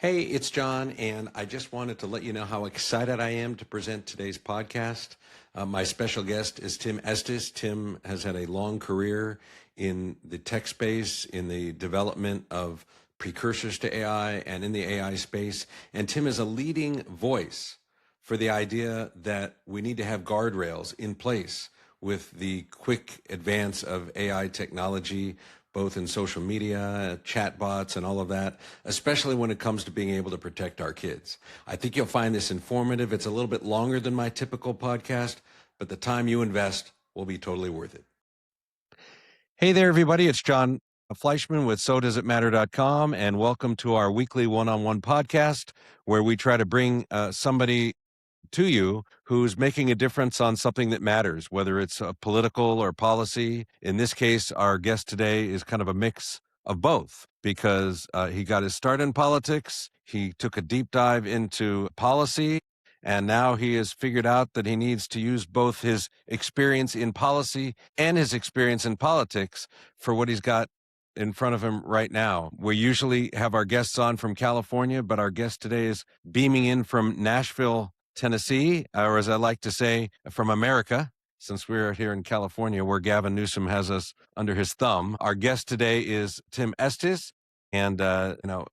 Hey, it's John, and I just wanted to let you know how excited I am to present today's podcast. My special guest is Tim Estes. Tim has had a long career in the tech space, in the development of precursors to AI and in the AI space. And Tim is a leading voice for the idea that we need to have guardrails in place with the quick advance of AI technology, both in social media, chatbots, and all of that, especially when it comes to being able to protect our kids. I think you'll find this informative. It's a little bit longer than my typical podcast, but the time you invest will be totally worth it. Hey there, everybody. It's Jon Fleischman with SoDoesItMatter.com, and welcome to our weekly one-on-one podcast where we try to bring somebody to you who's making a difference on something that matters, whether it's political or policy. In this case, our guest today is kind of a mix of both because he got his start in politics, he took a deep dive into policy, and now he has figured out that he needs to use both his experience in policy and his experience in politics for what he's got in front of him right now. We usually have our guests on from California, but our guest today is beaming in from Nashville, Tennessee, or as I like to say, from America, since we're here in California where Gavin Newsom has us under his thumb. Our guest today is Tim Estes. And,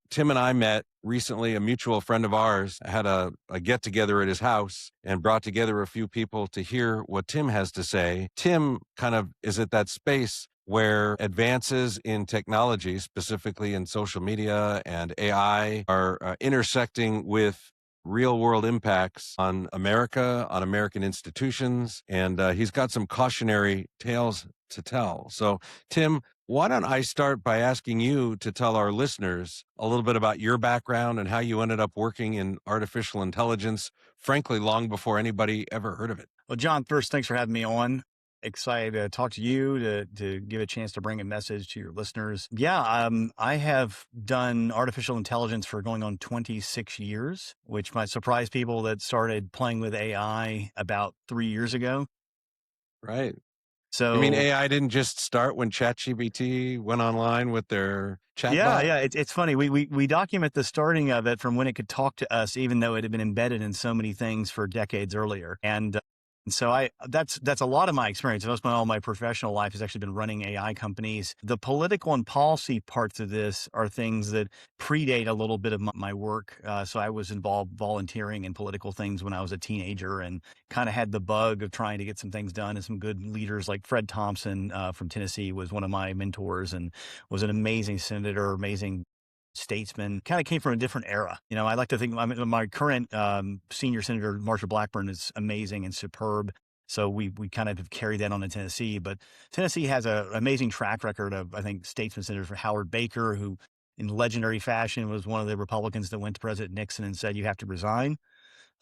Tim and I met recently. A mutual friend of ours had a get together at his house and brought together a few people to hear what Tim has to say. Tim kind of is at that space where advances in technology, specifically in social media and AI, are intersecting with real world impacts on America, on American institutions, and he's got some cautionary tales to tell. So, Tim, why don't I start by asking you to tell our listeners a little bit about your background and how you ended up working in artificial intelligence, frankly, long before anybody ever heard of it? Well, John, first, thanks for having me on. Excited to talk to you, to give a chance to bring a message to your listeners. Yeah, I have done artificial intelligence for going on 26 years, which might surprise people that started playing with AI about 3 years ago. Right. So, You mean AI didn't just start when ChatGPT went online with their chatbot? yeah, it's funny. We document the starting of it from when it could talk to us, even though it had been embedded in so many things for decades earlier. And so that's a lot of my experience. All my professional life has actually been running AI companies. The political and policy parts of this are things that predate a little bit of my work. So I was involved volunteering in political things when I was a teenager and kind of had the bug of trying to get some things done. And some good leaders like Fred Thompson from Tennessee was one of my mentors and was an amazing senator, amazing statesman, kind of came from a different era. I like to think my current senior senator, Marsha Blackburn, is amazing and superb. So we kind of have carried that on to Tennessee. But Tennessee has an amazing track record of, I think, statesman senators for Howard Baker, who in legendary fashion was one of the Republicans that went to President Nixon and said, you have to resign.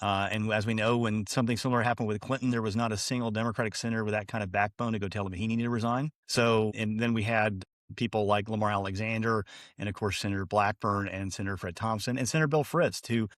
And as we know, when something similar happened with Clinton, there was not a single Democratic senator with that kind of backbone to go tell him he needed to resign. So, and then we had people like Lamar Alexander, and of course, Senator Blackburn and Senator Fred Thompson and Senator Bill Frist,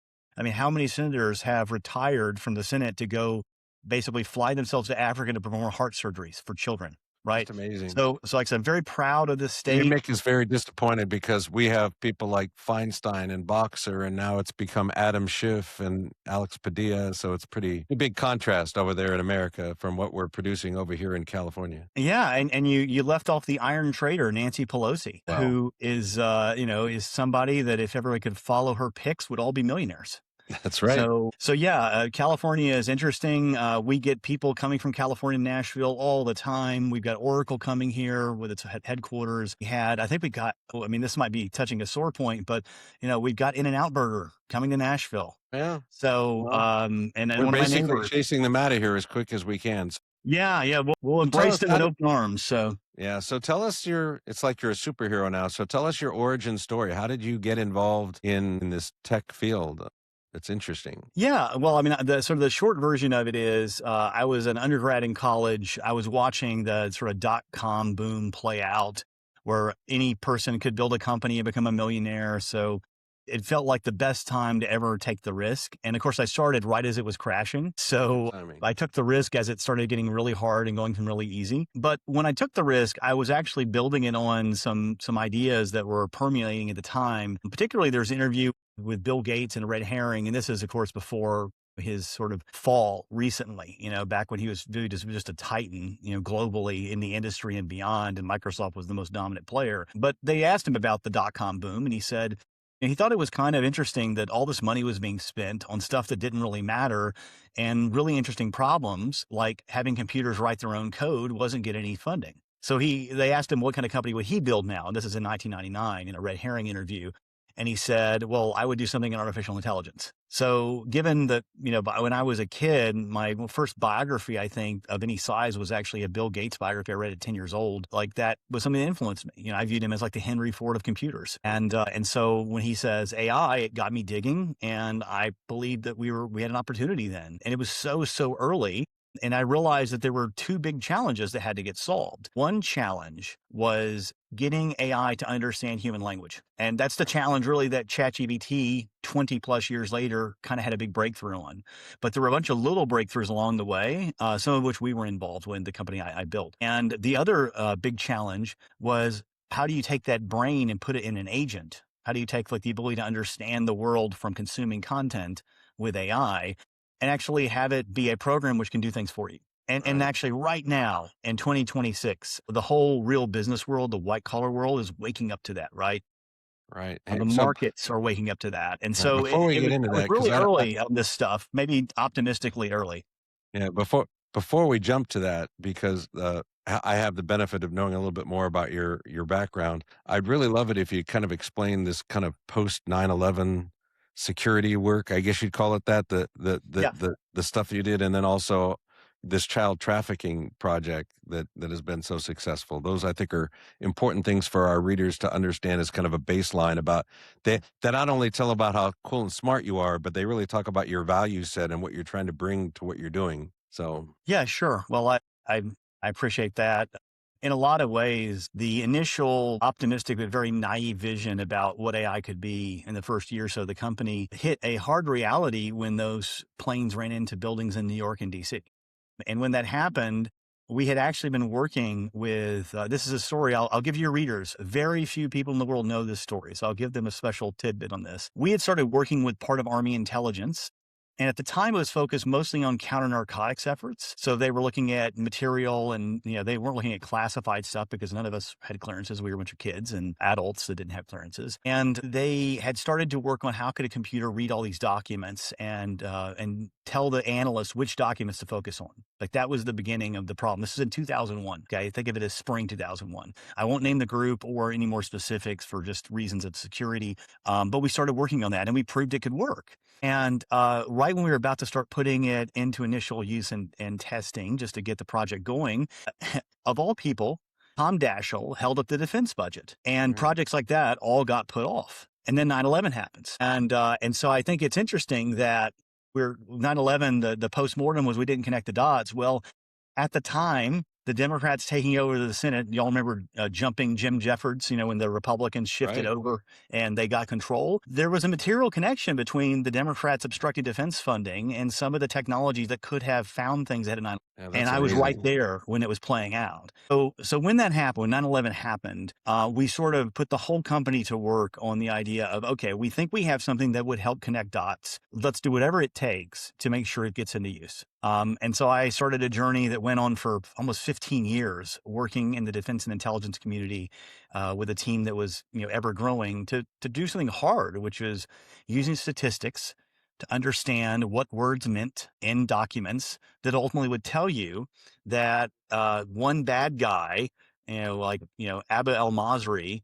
how many senators have retired from the Senate to go basically fly themselves to Africa to perform heart surgeries for children? Right. That's amazing. So like I said, I'm very proud of this state. You make us very disappointed because we have people like Feinstein and Boxer, and now it's become Adam Schiff and Alex Padilla. So it's a big contrast over there in America from what we're producing over here in California. Yeah. And you left off the Iron Trader, Nancy Pelosi, Wow. who is, is somebody that if everybody could follow her picks would all be millionaires. That's right. So yeah, California is interesting. We get people coming from California, Nashville all the time. We've got Oracle coming here with its headquarters. This might be touching a sore point, but we've got In-N-Out Burger coming to Nashville. Yeah. So, and we're one basically of my neighbors chasing them out of here as quick as we can. Yeah. We'll embrace them with open arms. So. Yeah. So tell us it's like you're a superhero now. So tell us your origin story. How did you get involved in this tech field? It's interesting. Yeah. Well, the short version of it is, I was an undergrad in college. I was watching the sort of .com boom play out where any person could build a company and become a millionaire. So it felt like the best time to ever take the risk. And of course I started right as it was crashing. So I took the risk as it started getting really hard and going from really easy. But when I took the risk, I was actually building it on some ideas that were permeating at the time. Particularly there's an interview with Bill Gates and a red herring. And this is, of course, before his sort of fall recently, back when he was viewed as just a titan, globally in the industry and beyond. And Microsoft was the most dominant player. But they asked him about the dot-com boom, and he said, and he thought it was kind of interesting that all this money was being spent on stuff that didn't really matter, and really interesting problems like having computers write their own code wasn't getting any funding. So they asked him what kind of company would he build now? And this is in 1999 in a red herring interview. And he said, well, I would do something in artificial intelligence. So given that, when I was a kid, my first biography, I think, of any size was actually a Bill Gates biography. I read at 10 years old. Like, that was something that influenced me. I viewed him as like the Henry Ford of computers. And so when he says AI, it got me digging. And I believed that we had an opportunity then. And it was so early. And I realized that there were two big challenges that had to get solved. One challenge was getting AI to understand human language. And that's the challenge really that ChatGPT 20 plus years later kind of had a big breakthrough on. But there were a bunch of little breakthroughs along the way, some of which we were involved with, the company I built. And the other big challenge was, how do you take that brain and put it in an agent? How do you take the ability to understand the world from consuming content with AI and actually have it be a program which can do things for you? And actually right now in 2026, the whole real business world, the white collar world, is waking up to that, right? Right. The markets are waking up to that. And so before we get into I was that, really early on this stuff, maybe optimistically early. Yeah, before we jump to that, because I have the benefit of knowing a little bit more about your background, I'd really love it if you kind of explain this kind of post 9/11 security work, I guess you'd call it that, the stuff you did, and then also this child trafficking project that has been so successful. Those, I think, are important things for our readers to understand as kind of a baseline about that not only tell about how cool and smart you are, but they really talk about your value set and what you're trying to bring to what you're doing. So yeah, sure. Well, I appreciate that. In a lot of ways, the initial optimistic but very naive vision about what AI could be in the first year or so of the company hit a hard reality when those planes ran into buildings in New York and DC. And when that happened, we had actually been working with, this is a story I'll give your readers. Very few people in the world know this story, so I'll give them a special tidbit on this. We had started working with part of Army intelligence. And at the time, it was focused mostly on counter-narcotics efforts. So they were looking at material and, they weren't looking at classified stuff because none of us had clearances. We were a bunch of kids and adults that didn't have clearances. And they had started to work on how could a computer read all these documents and tell the analysts which documents to focus on. Like, that was the beginning of the problem. This is in 2001. Okay. Think of it as spring 2001. I won't name the group or any more specifics for just reasons of security. But we started working on that and we proved it could work. And right when we were about to start putting it into initial use and testing just to get the project going, of all people, Tom Daschle held up the defense budget, and projects like that all got put off. And then 9/11 happens. And so I think it's interesting that 9/11, the postmortem was we didn't connect the dots. Well, at the time, the Democrats taking over the Senate, y'all remember jumping Jim Jeffords, when the Republicans shifted over and they got control. There was a material connection between the Democrats obstructing defense funding and some of the technologies that could have found things ahead of 9/11. And I was right there when it was playing out. So when that happened, when 9/11 happened, we sort of put the whole company to work on the idea of, okay, we think we have something that would help connect dots. Let's do whatever it takes to make sure it gets into use. And so I started a journey that went on for almost 15 years, working in the defense and intelligence community with a team that was, ever growing to do something hard, which was using statistics to understand what words meant in documents that ultimately would tell you that one bad guy, Abu al-Masri,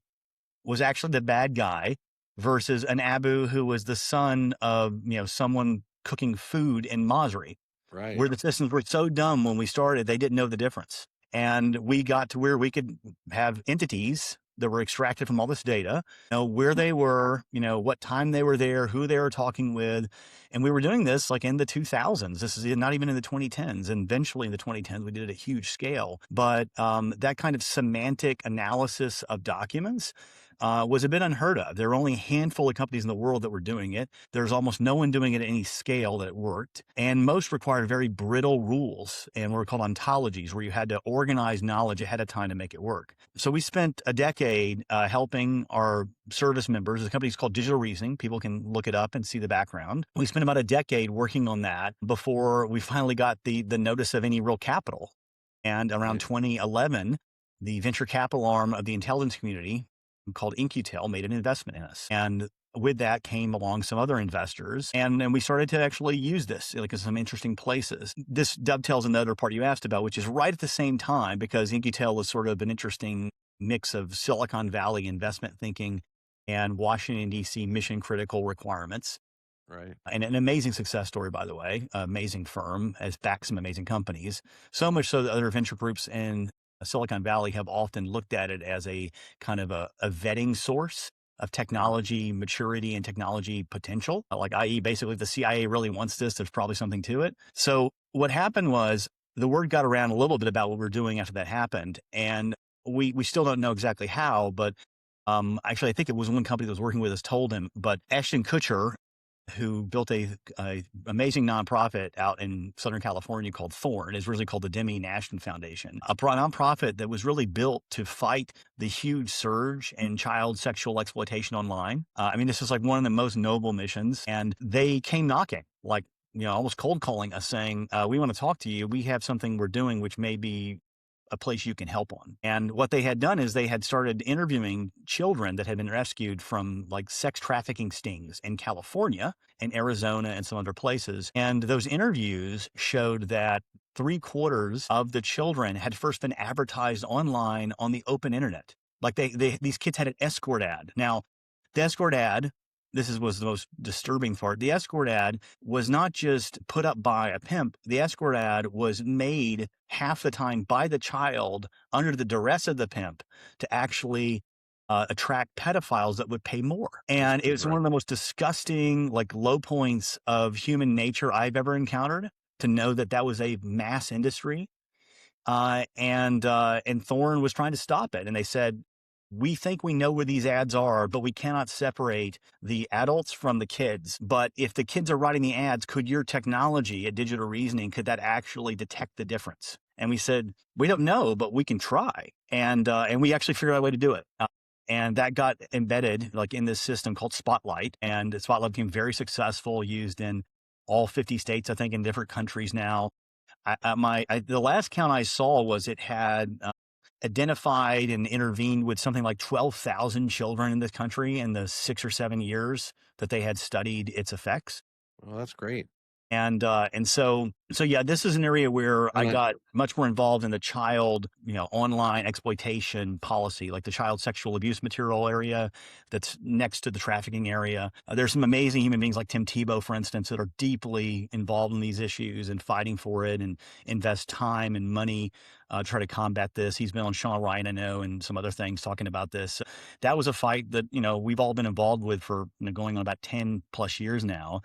was actually the bad guy versus an Abu who was the son of, someone cooking food in Masri. Right. Where the systems were so dumb when we started, they didn't know the difference. And we got to where we could have entities that were extracted from all this data, where they were, what time they were there, who they were talking with. And we were doing this like in the 2000s. This is not even in the 2010s. And eventually in the 2010s, we did it at a huge scale. But that kind of semantic analysis of documents was a bit unheard of. There were only a handful of companies in the world that were doing it. There's almost no one doing it at any scale that worked. And most required very brittle rules and what were called ontologies, where you had to organize knowledge ahead of time to make it work. So we spent a decade helping our service members. The company's called Digital Reasoning. People can look it up and see the background. We spent about a decade working on that before we finally got the notice of any real capital. And around 2011, the venture capital arm of the intelligence community called InQtel made an investment in us. And with that came along some other investors. And then we started to actually use this like in some interesting places. This dovetails another part you asked about, which is right at the same time, because InQtel was sort of an interesting mix of Silicon Valley investment thinking and Washington, D.C. mission critical requirements. Right. And an amazing success story, by the way. Amazing firm, has backed some amazing companies. So much so that other venture groups in Silicon Valley have often looked at it as a kind of a vetting source of technology maturity and technology potential. Like, i.e., basically, if the CIA really wants this, there's probably something to it. So what happened was the word got around a little bit about what we were doing after that happened. And we still don't know exactly how, but actually, I think it was one company that was working with us told him, but Ashton Kutcher, who built a amazing nonprofit out in Southern California called Thorn, is originally called the Demi Nashton Foundation, a nonprofit that was really built to fight the huge surge in child sexual exploitation online. I mean, this is like one of the most noble missions, and they came knocking, like, almost cold calling us saying, we want to talk to you. We have something we're doing, which may be a place you can help on. And what they had done is they had started interviewing children that had been rescued from like sex trafficking stings in California and Arizona and some other places. And those interviews showed that 3/4 of the children had first been advertised online on the open internet. Like these kids had an escort ad. Now, the escort ad, was the most disturbing part. The escort ad was not just put up by a pimp. The escort ad was made half the time by the child under the duress of the pimp to actually attract pedophiles that would pay more. And it was one of the most disgusting, like, low points of human nature I've ever encountered, to know that was a mass industry. And Thorne was trying to stop it. And they said, we think we know where these ads are, but we cannot separate the adults from the kids. But if the kids are writing the ads, could your technology at Digital Reasoning, could that actually detect the difference? And we said, we don't know, but we can try. And we actually figured out a way to do it. And that got embedded like in this system called Spotlight. And Spotlight became very successful, used in all 50 states, I think, in different countries now. The last count I saw was it had identified and intervened with something like 12,000 children in this country in the 6 or 7 years that they had studied its effects. Well, that's great. And so yeah, this is an area where I got much more involved in the child, online exploitation policy, like the child sexual abuse material area that's next to the trafficking area. There's some amazing human beings like Tim Tebow, for instance, that are deeply involved in these issues and fighting for it and invest time and money, try to combat this. He's been on Sean Ryan, I know, and some other things talking about this. That was a fight that, we've all been involved with for going on about 10 plus years now.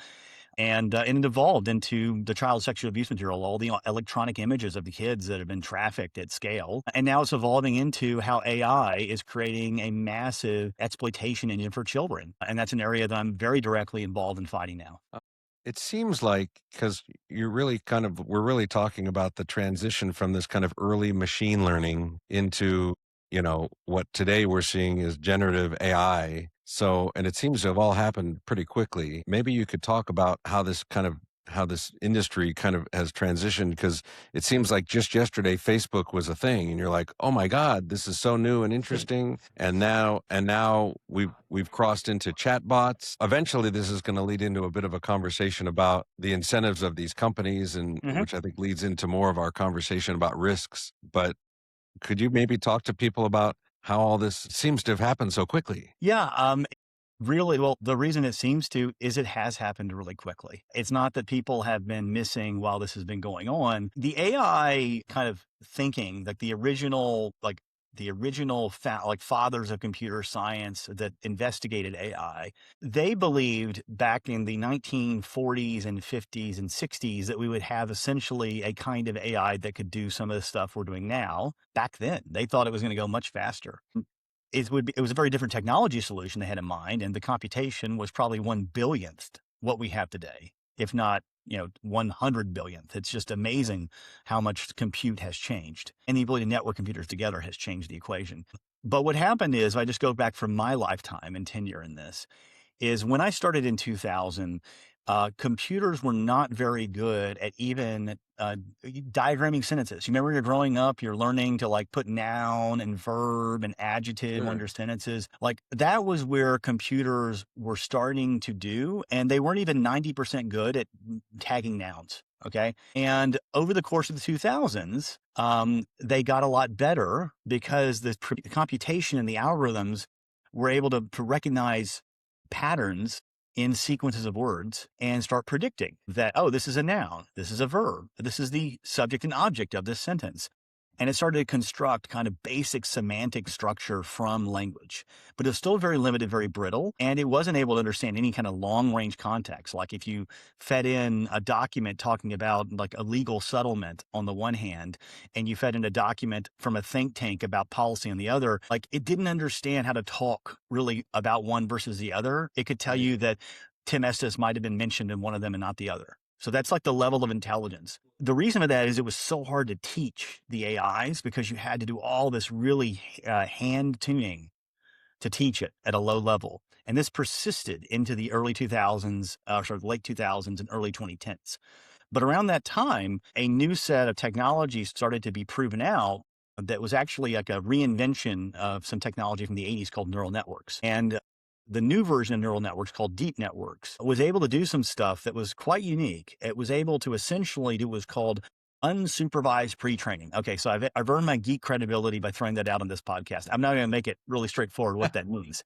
And it evolved into the child sexual abuse material, all the electronic images of the kids that have been trafficked at scale. And now it's evolving into how AI is creating a massive exploitation engine for children. And that's an area that I'm very directly involved in fighting now. It seems like, because we're really talking about the transition from this kind of early machine learning into, what today we're seeing is generative AI. So, and it seems to have all happened pretty quickly. Maybe you could talk about how this industry kind of has transitioned, because it seems like just yesterday Facebook was a thing and you're like, oh my God, this is so new and interesting. And now we've crossed into chatbots. Eventually this is going to lead into a bit of a conversation about the incentives of these companies, and which I think leads into more of our conversation about risks. But could you maybe talk to people about how all this seems to have happened so quickly? Yeah. Really, well, the reason it seems to is it has happened really quickly. It's not that people have been missing while this has been going on. The AI kind of thinking, like the original fathers of computer science that investigated AI, they believed back in the 1940s and 50s and 60s that we would have essentially a kind of AI that could do some of the stuff we're doing now. Back then, they thought it was going to go much faster. it was a very different technology solution they had in mind, and the computation was probably 1/billionth what we have today, if not 100 billionth. It's just amazing how much compute has changed, and the ability to network computers together has changed the equation. But what happened is, if I just go back from my lifetime and tenure in this, is when I started in 2000, computers were not very good at even diagramming sentences. You remember when you're growing up, you're learning to like put noun and verb and adjective Sure. under sentences. Like that was where computers were starting to do, and they weren't even 90% good at tagging nouns. Okay. And over the course of the 2000s, they got a lot better because the computation and the algorithms were able to recognize patterns in sequences of words and start predicting that, oh, this is a noun, this is a verb, this is the subject and object of this sentence. And it started to construct kind of basic semantic structure from language, but it was still very limited, very brittle, and it wasn't able to understand any kind of long range context. Like if you fed in a document talking about like a legal settlement on the one hand, and you fed in a document from a think tank about policy on the other, like it didn't understand how to talk really about one versus the other. It could tell Right. you that Tim Estes might have been mentioned in one of them and not the other. So that's like the level of intelligence. The reason for that is it was so hard to teach the AIs because you had to do all this really hand tuning to teach it at a low level. And this persisted into the early 2000s, late 2000s and early 2010s. But around that time, a new set of technologies started to be proven out that was actually like a reinvention of some technology from the 80s called neural networks. And the new version of neural networks called deep networks was able to do some stuff that was quite unique. It was able to essentially do what was called unsupervised pre-training. Okay, so I've earned my geek credibility by throwing that out on this podcast. I'm not going to make it really straightforward what that means.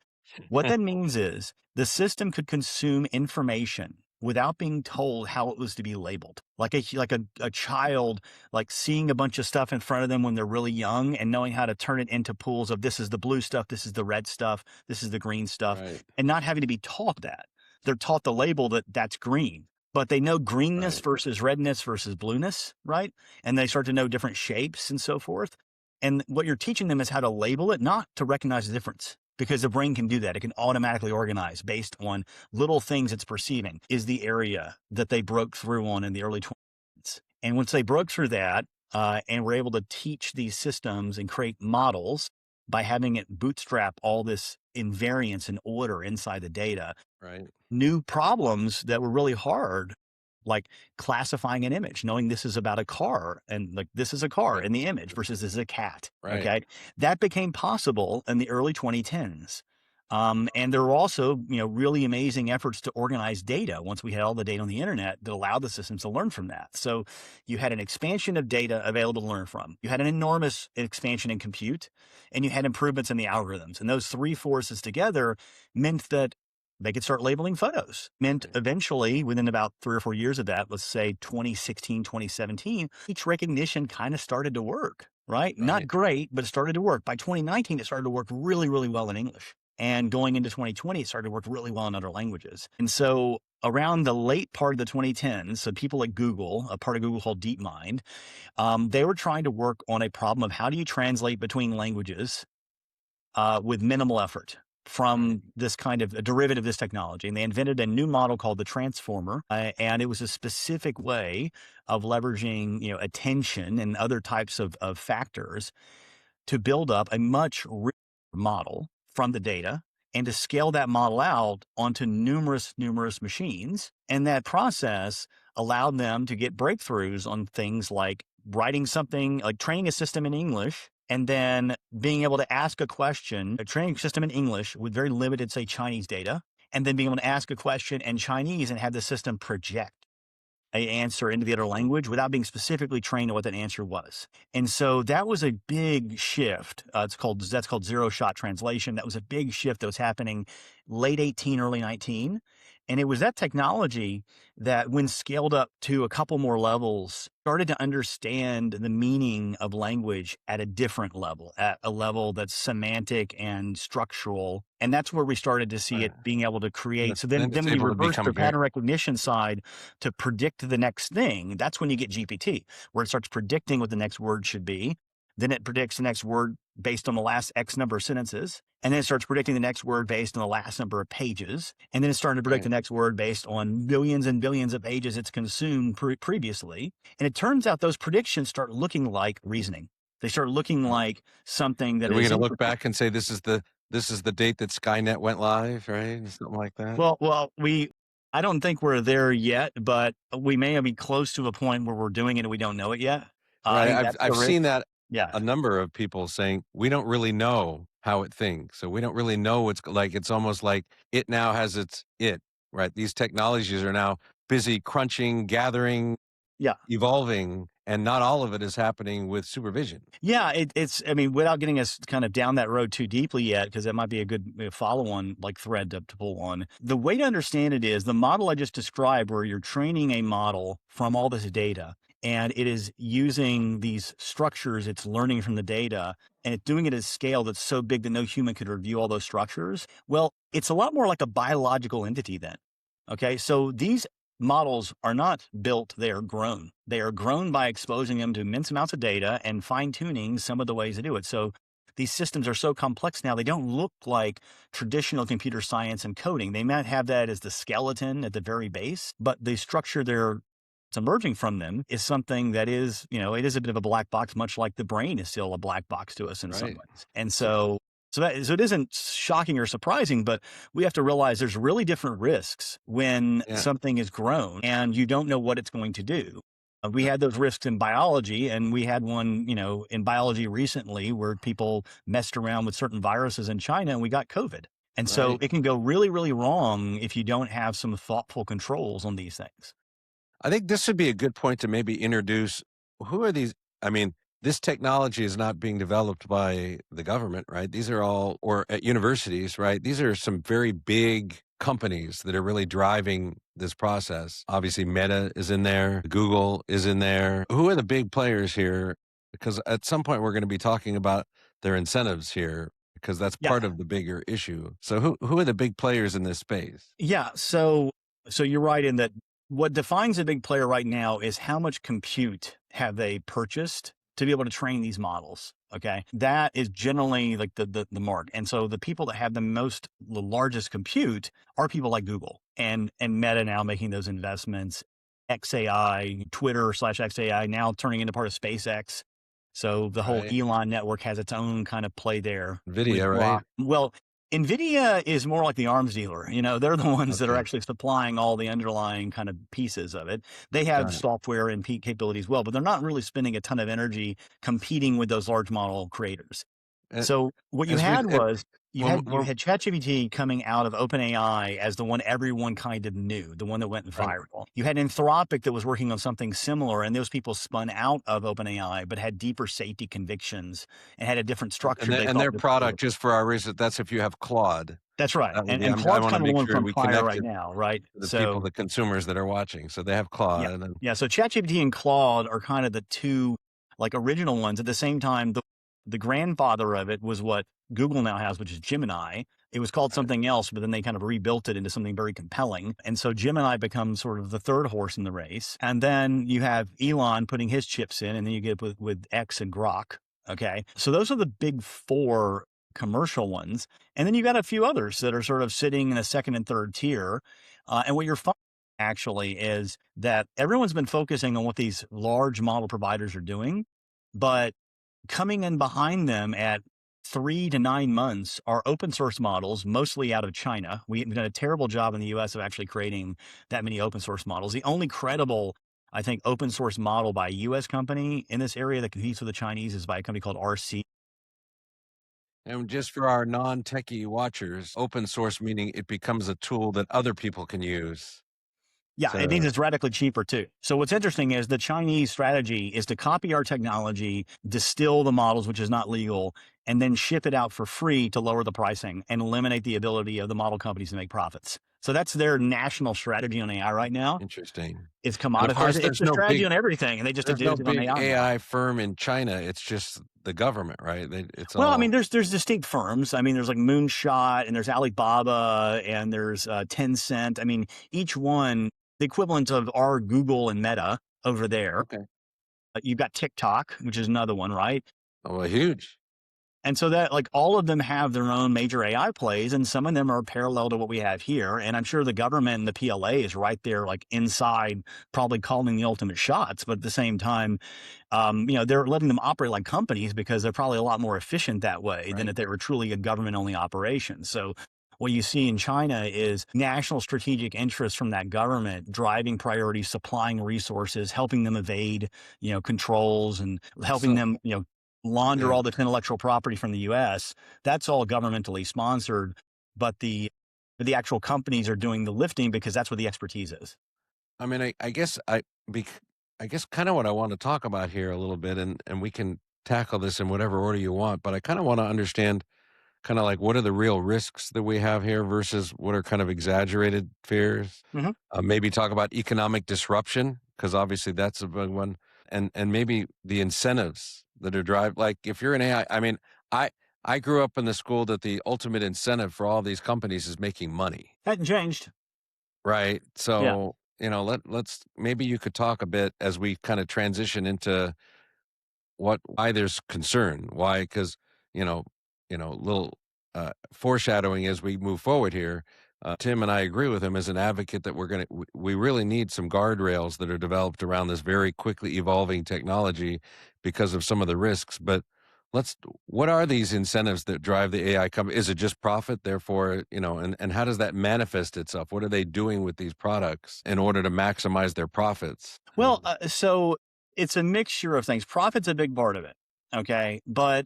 What that means is the system could consume information without being told how it was to be labeled. Like a child, like seeing a bunch of stuff in front of them when they're really young and knowing how to turn it into pools of this is the blue stuff, this is the red stuff, this is the green stuff, Right. and not having to be taught that. They're taught the label that that's green, but they know greenness Right. versus redness versus blueness, right? And they start to know different shapes and so forth. And what you're teaching them is how to label it, not to recognize the difference, because the brain can do that. It can automatically organize based on little things it's perceiving is the area that they broke through on in the early 20s. And once they broke through that and were able to teach these systems and create models by having it bootstrap all this invariance and order inside the data, Right. new problems that were really hard, like classifying an image, knowing this is about a car and like this is a car Right. in the image versus this is a cat. Right. Okay. That became possible in the early 2010s. And there were also, really amazing efforts to organize data once we had all the data on the internet that allowed the systems to learn from that. So you had an expansion of data available to learn from. You had an enormous expansion in compute, and you had improvements in the algorithms. And those three forces together meant that they could start labeling photos. Meant eventually, within about 3 or 4 years of that, let's say 2016, 2017, speech recognition kind of started to work, right? Not Right. great, but it started to work. By 2019, it started to work really, really well in English. And going into 2020, it started to work really well in other languages. And so around the late part of the 2010s, so people at Google, a part of Google called DeepMind, they were trying to work on a problem of how do you translate between languages with minimal effort from this kind of a derivative of this technology. And they invented a new model called the transformer. And it was a specific way of leveraging, attention and other types of factors to build up a much richer model from the data and to scale that model out onto numerous machines. And that process allowed them to get breakthroughs on things like writing something, like training a system in English, and then being able to ask a question, a training system in English with very limited, say, Chinese data, and then being able to ask a question in Chinese and have the system project an answer into the other language without being specifically trained on what that answer was. And so that was a big shift. That's called zero shot translation. That was a big shift that was happening late 18, early 19. And it was that technology that, when scaled up to a couple more levels, started to understand the meaning of language at a different level, at a level that's semantic and structural. And that's where we started to see it being able to create. So then Then it's when you able to reverse become the very pattern recognition side to predict the next thing, that's when you get GPT, where it starts predicting what the next word should be. Then it predicts the next word based on the last X number of sentences. And then it starts predicting the next word based on the last number of pages. And then it's starting to predict Right. the next word based on billions and billions of pages it's consumed previously. And it turns out those predictions start looking like reasoning. They start looking like something that Are we is going to look interesting. back and say this is the date that Skynet went live, right? Something like that. Well, I don't think we're there yet, but we may be close to a point where we're doing it and we don't know it yet. I Right. think that's the I've risk. seen that Yeah. a number of people saying we don't really know how it thinks. So we don't really know what's like. It's almost like it now has right. These technologies are now busy crunching, gathering, Yeah. evolving, and not all of it is happening with supervision. Yeah, I mean, without getting us kind of down that road too deeply yet, because that might be a good follow-on like thread to pull on. The way to understand it is the model I just described, where you're training a model from all this data, and it is using these structures it's learning from the data, and it's doing it at a scale that's so big that no human could review all those structures. Well, it's a lot more like a biological entity then. Okay, so these models are not built, they are grown. They are grown by exposing them to immense amounts of data and fine-tuning some of the ways to do it. So these systems are so complex now, they don't look like traditional computer science and coding. They might have that as the skeleton at the very base, but the structure it's emerging from them is something that is, it is a bit of a black box, much like the brain is still a black box to us in some Right. ways. And so it isn't shocking or surprising, but we have to realize there's really different risks when something is grown and you don't know what it's going to do. We had those risks in biology, and we had one, in biology recently where people messed around with certain viruses in China and we got COVID. And so Right. it can go really, really wrong if you don't have some thoughtful controls on these things. I think this would be a good point to maybe introduce who are these? I mean, this technology is not being developed by the government, right? These are all, or at universities, right? These are some very big companies that are really driving this process. Obviously, Meta is in there, Google is in there. Who are the big players here? Because at some point, we're going to be talking about their incentives here, because that's Yeah. part of the bigger issue. So, who are the big players in this space? Yeah. So you're right in that what defines a big player right now is how much compute have they purchased to be able to train these models. Okay. That is generally like the mark. And so the people that have the largest compute are people like Google and Meta now making those investments, XAI, Twitter/XAI now turning into part of SpaceX. So the whole Right. Elon network has its own kind of play there. NVIDIA, right? Well, NVIDIA is more like the arms dealer. They're the ones that are Okay. actually supplying all the underlying kind of pieces of it. They Got have it. software and capabilities as well, but they're not really spending a ton of energy competing with those large model creators. And So what you as we, had was you when, had ChatGPT coming out of OpenAI as the one everyone kind of knew, the one that went right. viral. You had Anthropic that was working on something similar, and those people spun out of OpenAI, but had deeper safety convictions and had a different structure they And thought their was product, just for our research, that's if you have Claude. That's right. That would be, And I Claude's want to kind of the make one sure from we fire connect right it now, right? to the people, So the consumers that are watching. So they have yeah. Claude. And Yeah. So ChatGPT and Claude are kind of the two like original ones. At the same time, the grandfather of it was what Google now has, which is Gemini. It was called something else, but then they kind of rebuilt it into something very compelling. And so Gemini becomes sort of the third horse in the race. And then you have Elon putting his chips in, and then you get with X and Grok. Okay. So those are the big four commercial ones. And then you got a few others that are sort of sitting in a second and third tier. And what you're finding actually is that everyone's been focusing on what these large model providers are doing, but coming in behind them at 3 to 9 months are open source models, mostly out of China. We've done a terrible job in the US of actually creating that many open source models. The only credible, I think, open source model by a US company in this area that competes with the Chinese is by a company called RC. and just for our non-techie watchers, open source meaning it becomes a tool that other people can use. Yeah, it means So it's radically cheaper too. So what's interesting is the Chinese strategy is to copy our technology, distill the models, which is not legal, and then ship it out for free to lower the pricing and eliminate the ability of the model companies to make profits. So that's their national strategy on AI right now. interesting. It's And of commoditized. course, It's the strategy on everything, and they just there's did no it on big AI now. AI firm in China. It's just the government, right? It's Well, I mean, all there's distinct firms. I mean, there's like Moonshot, and there's Alibaba, and there's Tencent. I mean, each one the equivalent of our Google and Meta over there. okay. You've got TikTok, which is another one, right? Oh, well, huge. And so that like all of them have their own major AI plays, and some of them are parallel to what we have here. And I'm sure the government and the PLA is right there, like inside, probably calling the ultimate shots. But at the same time, they're letting them operate like companies because they're probably a lot more efficient that way than Right. if they were truly a government-only operation. So what you see in China is national strategic interests from that government driving priorities, supplying resources, helping them evade, controls, and helping So, them, launder yeah, all the intellectual property from the US. That's all governmentally sponsored, but the actual companies are doing the lifting because that's where the expertise is. I mean, I guess I guess kind of what I want to talk about here a little bit, and we can tackle this in whatever order you want, but I kind of want to understand kind of like what are the real risks that we have here versus what are kind of exaggerated fears. Mhm. Maybe talk about economic disruption because obviously that's a big one, and maybe the incentives that are drive. Like if you're an AI, I mean, I I grew up in the school that the ultimate incentive for all these companies is making money, Hadn't changed. right? Yeah. So let's maybe you could talk a bit as we kind of transition into why there's concern, why because you know little foreshadowing as we move forward here. Tim and I agree with him as an advocate that we really need some guardrails that are developed around this very quickly evolving technology because of some of the risks. But let's what are these incentives that drive the AI company? Is it just profit? Therefore, and how does that manifest itself? What are they doing with these products in order to maximize their profits? Well, so it's a mixture of things. Profit's a big part of it. Okay. But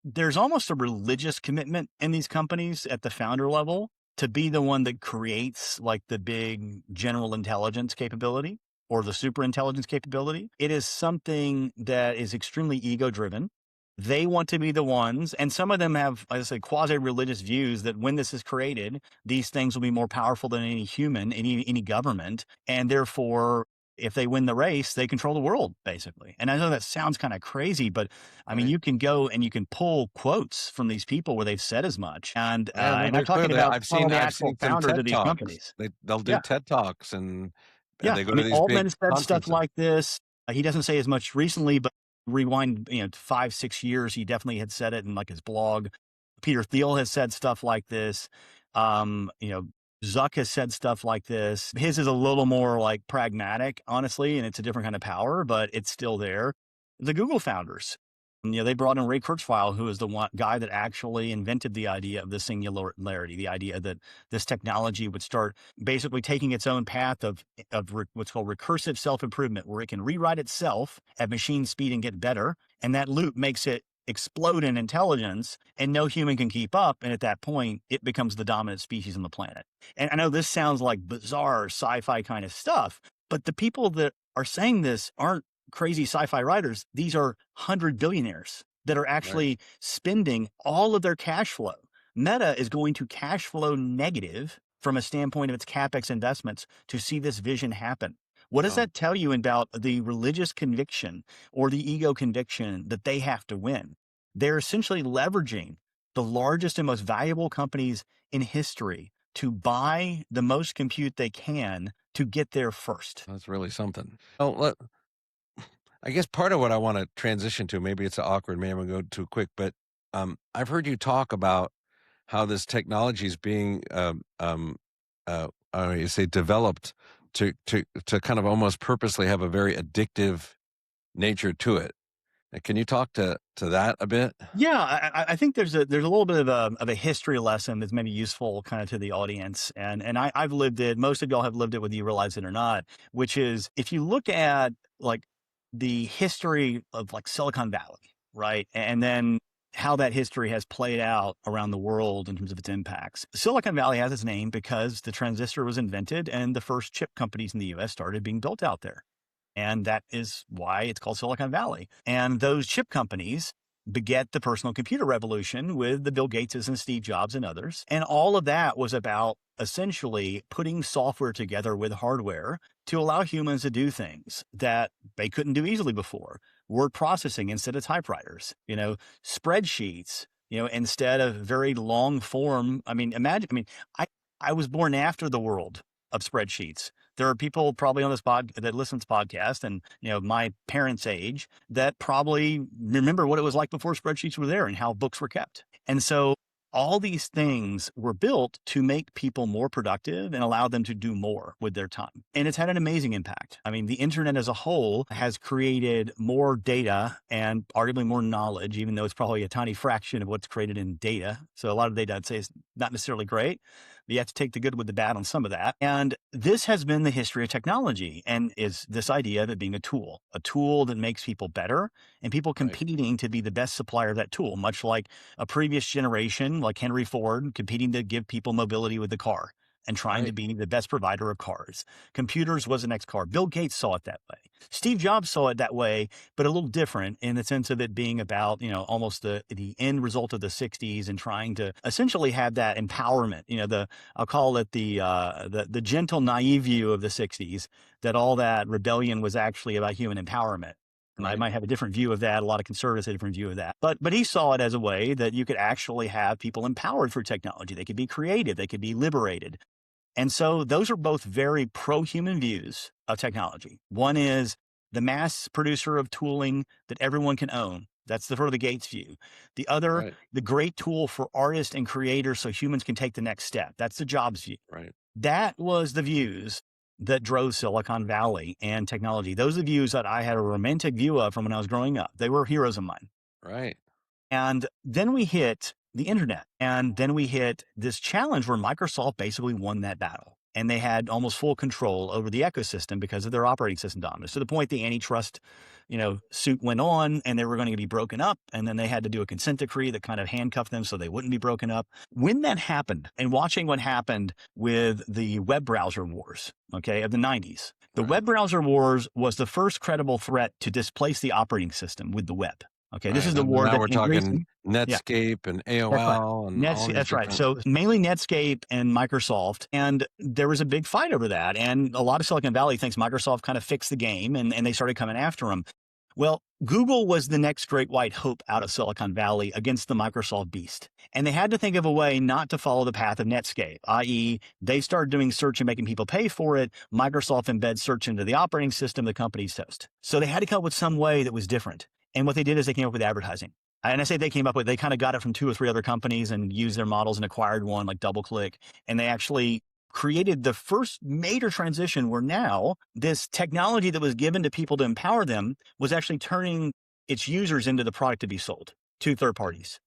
there's almost a religious commitment in these companies at the founder level to be the one that creates like the big general intelligence capability or the super intelligence capability. It is something that is extremely ego driven. They want to be the ones, and some of them have, like I say, quasi religious views that when this is created, these things will be more powerful than any human, any government, and therefore if they win the race, they control the world, basically. And I know that sounds kind of crazy, but I mean, Right. you can go and you can pull quotes from these people where they've said as much. Yeah, no, And I'm they're talking clearly about I've some of seen the I've actual seen some founders of TED these Talks. companies. They'll do Yeah. TED Talks and Yeah. they go I to mean, these big Altman said stuff conferences. like this. He doesn't say as much recently, but rewind, 5, 6 years, he definitely had said it in like his blog. Peter Thiel has said stuff like this. Um, you know, Zuck has said stuff like this. His is a little more like pragmatic, honestly, and it's a different kind of power, but it's still there. The Google founders, they brought in Ray Kurzweil, who is the one guy that actually invented the idea of the singularity, the idea that this technology would start basically taking its own path of what's called recursive self improvement, where it can rewrite itself at machine speed and get better, and that loop makes it explode in intelligence, and no human can keep up. And at that point, it becomes the dominant species on the planet. And I know this sounds like bizarre sci-fi kind of stuff, but the people that are saying this aren't crazy sci-fi writers. These are 100 billionaires that are Right. actually spending all of their cash flow. Meta is going to cash flow negative from a standpoint of its capex investments to see this vision happen. What does Wow. that tell you about the religious conviction or the ego conviction that they have to win? They're essentially leveraging the largest and most valuable companies in history to buy the most compute they can to get there first. That's really something. Oh, I guess part of what I want to transition to, maybe it's awkward, maybe I'm gonna go too quick, but I've heard you talk about how this technology is being you say developed to kind of almost purposely have a very addictive nature to it. Can you talk to that a bit? Yeah, I think there's a little bit of a history lesson that's maybe useful kind of to the audience, and I've lived it. Most of y'all have lived it, whether you realize it or not. Which is, if you look at like the history of like Silicon Valley, right, and then how that history has played out around the world in terms of its impacts. Silicon Valley has its name because the transistor was invented and the first chip companies in the U.S. started being built out there. And that is why it's called Silicon Valley. And those chip companies beget the personal computer revolution with the Bill Gateses and Steve Jobs and others. And all of that was about essentially putting software together with hardware to allow humans to do things that they couldn't do easily before. Word processing instead of typewriters, spreadsheets, instead of very long form. I mean, I was born after the world of spreadsheets. there are people probably on this pod that listen to this podcast and, my parents' age that probably remember what it was like before spreadsheets were there and how books were kept. And so all these things were built to make people more productive and allow them to do more with their time. And it's had an amazing impact. I mean, the internet as a whole has created more data and arguably more knowledge, even though it's probably a tiny fraction of what's created in data. So a lot of data, I'd say, is not necessarily great. But you have to take the good with the bad on some of that. And this has been the history of technology, and is this idea of it being a tool that makes people better and people competing to be the best supplier of that tool, much like a previous generation, like Henry Ford, competing to give people mobility with the car and trying to be the best provider of cars. Computers was the next car. Bill Gates saw it that way. Steve Jobs saw it that way, but a little different in the sense of it being about, almost the end result of the 60s and trying to essentially have that empowerment, I'll call it the gentle, naive view of the 60s, that all that rebellion was actually about human empowerment. And I might have a different view of that. A lot of conservatives have a different view of that. But he saw it as a way that you could actually have people empowered through technology. They could be creative. They could be liberated. And so those are both very pro-human views of technology. One is the mass producer of tooling that everyone can own. That's the Gates view. The other, the great tool for artists and creators so humans can take the next step. That's the Jobs view. That was the views that drove Silicon Valley and technology. Those are the views that I had a romantic view of from when I was growing up. They were heroes of mine. And then we hit the internet, and then we hit this challenge where Microsoft basically won that battle. And they had almost full control over the ecosystem because of their operating system dominance, to the point the antitrust, suit went on and they were going to be broken up. And then they had to do a consent decree that kind of handcuffed them so they wouldn't be broken up. When that happened, and watching what happened with the web browser wars, of the 90s, the web browser wars was the first credible threat to displace the operating system with the web. This is the war now that we're talking Netscape and AOL and all these that's right. So mainly Netscape and Microsoft, and there was a big fight over that. And a lot of Silicon Valley thinks Microsoft kind of fixed the game, and they started coming after them. Well, Google was the next great white hope out of Silicon Valley against the Microsoft beast. And they had to think of a way not to follow the path of Netscape, i.e. they started doing search and making people pay for it. Microsoft embeds search into the operating system the company's host. So they had to come up with some way that was different. And what they did is they came up with advertising. And I say they kind of got it from 2 or 3 other companies and used their models and acquired one like DoubleClick. And they actually created the first major transition where now this technology that was given to people to empower them was actually turning its users into the product to be sold to third parties.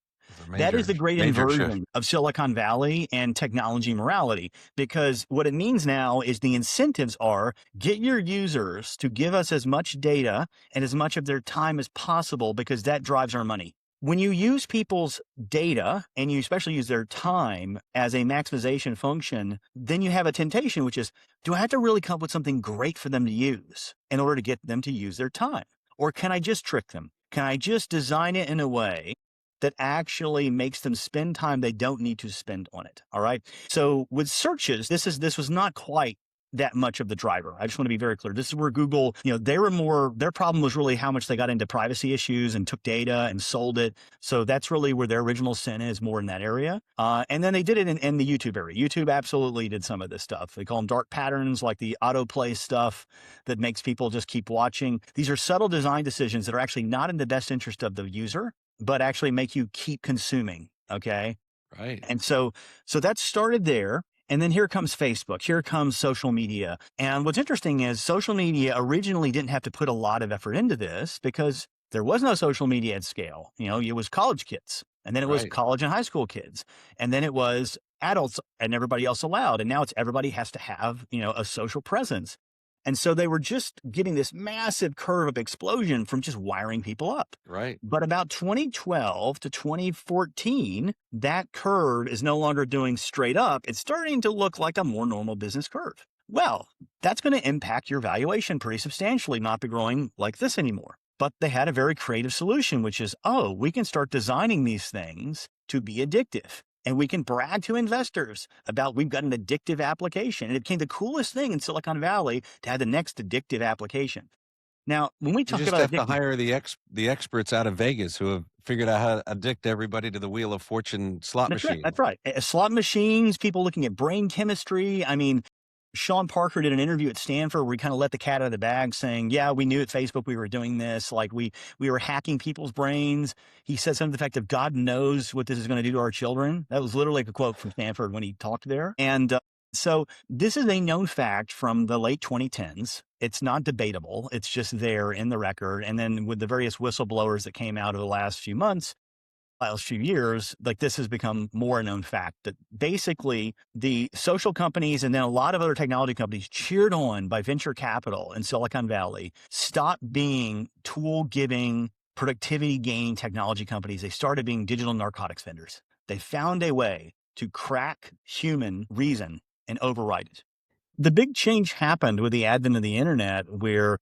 That is the great inversion of Silicon Valley and technology morality, because what it means now is the incentives are get your users to give us as much data and as much of their time as possible, because that drives our money. When you use people's data and you especially use their time as a maximization function, then you have a temptation, which is, do I have to really come up with something great for them to use in order to get them to use their time? Or can I just trick them? Can I just design it in a way that actually makes them spend time they don't need to spend on it? All right. So with searches, this was not quite that much of the driver. I just want to be very clear. This is where Google, their problem was really how much they got into privacy issues and took data and sold it. So that's really where their original sin is, more in that area. And then they did it in the YouTube area. YouTube absolutely did some of this stuff. They call them dark patterns, like the autoplay stuff that makes people just keep watching. These are subtle design decisions that are actually not in the best interest of the user, but actually make you keep consuming. Okay. Right. And so that started there. And then here comes Facebook. Here comes social media. And what's interesting is social media originally didn't have to put a lot of effort into this because there was no social media at scale. It was college kids, and then it was college and high school kids, and then it was adults and everybody else allowed. And now it's everybody has to have, a social presence. And so they were just getting this massive curve of explosion from just wiring people up. Right. But about 2012 to 2014, that curve is no longer doing straight up. It's starting to look like a more normal business curve. Well, that's going to impact your valuation pretty substantially, not be growing like this anymore. But they had a very creative solution, which is, we can start designing these things to be addictive. And we can brag to investors about we've got an addictive application. And it became the coolest thing in Silicon Valley to have the next addictive application. Now, when we talk about you just have to hire the experts out of Vegas who have figured out how to addict everybody to the Wheel of Fortune slot machine. That's right. Slot machines, people looking at brain chemistry. I mean, Sean Parker did an interview at Stanford where we kind of let the cat out of the bag, saying, yeah, we knew at Facebook we were doing this. Like we were hacking people's brains. He said something to the effect of, God knows what this is going to do to our children. That was literally like a quote from Stanford when he talked there. And so this is a known fact from the late 2010s. It's not debatable. It's just there in the record. And then with the various whistleblowers that came out over the last few months, last few years, like this has become more a known fact that basically the social companies and then a lot of other technology companies cheered on by venture capital in Silicon Valley stopped being tool giving, productivity gain technology companies. They started being digital narcotics vendors. They found a way to crack human reason and override it. The big change happened with the advent of the internet, where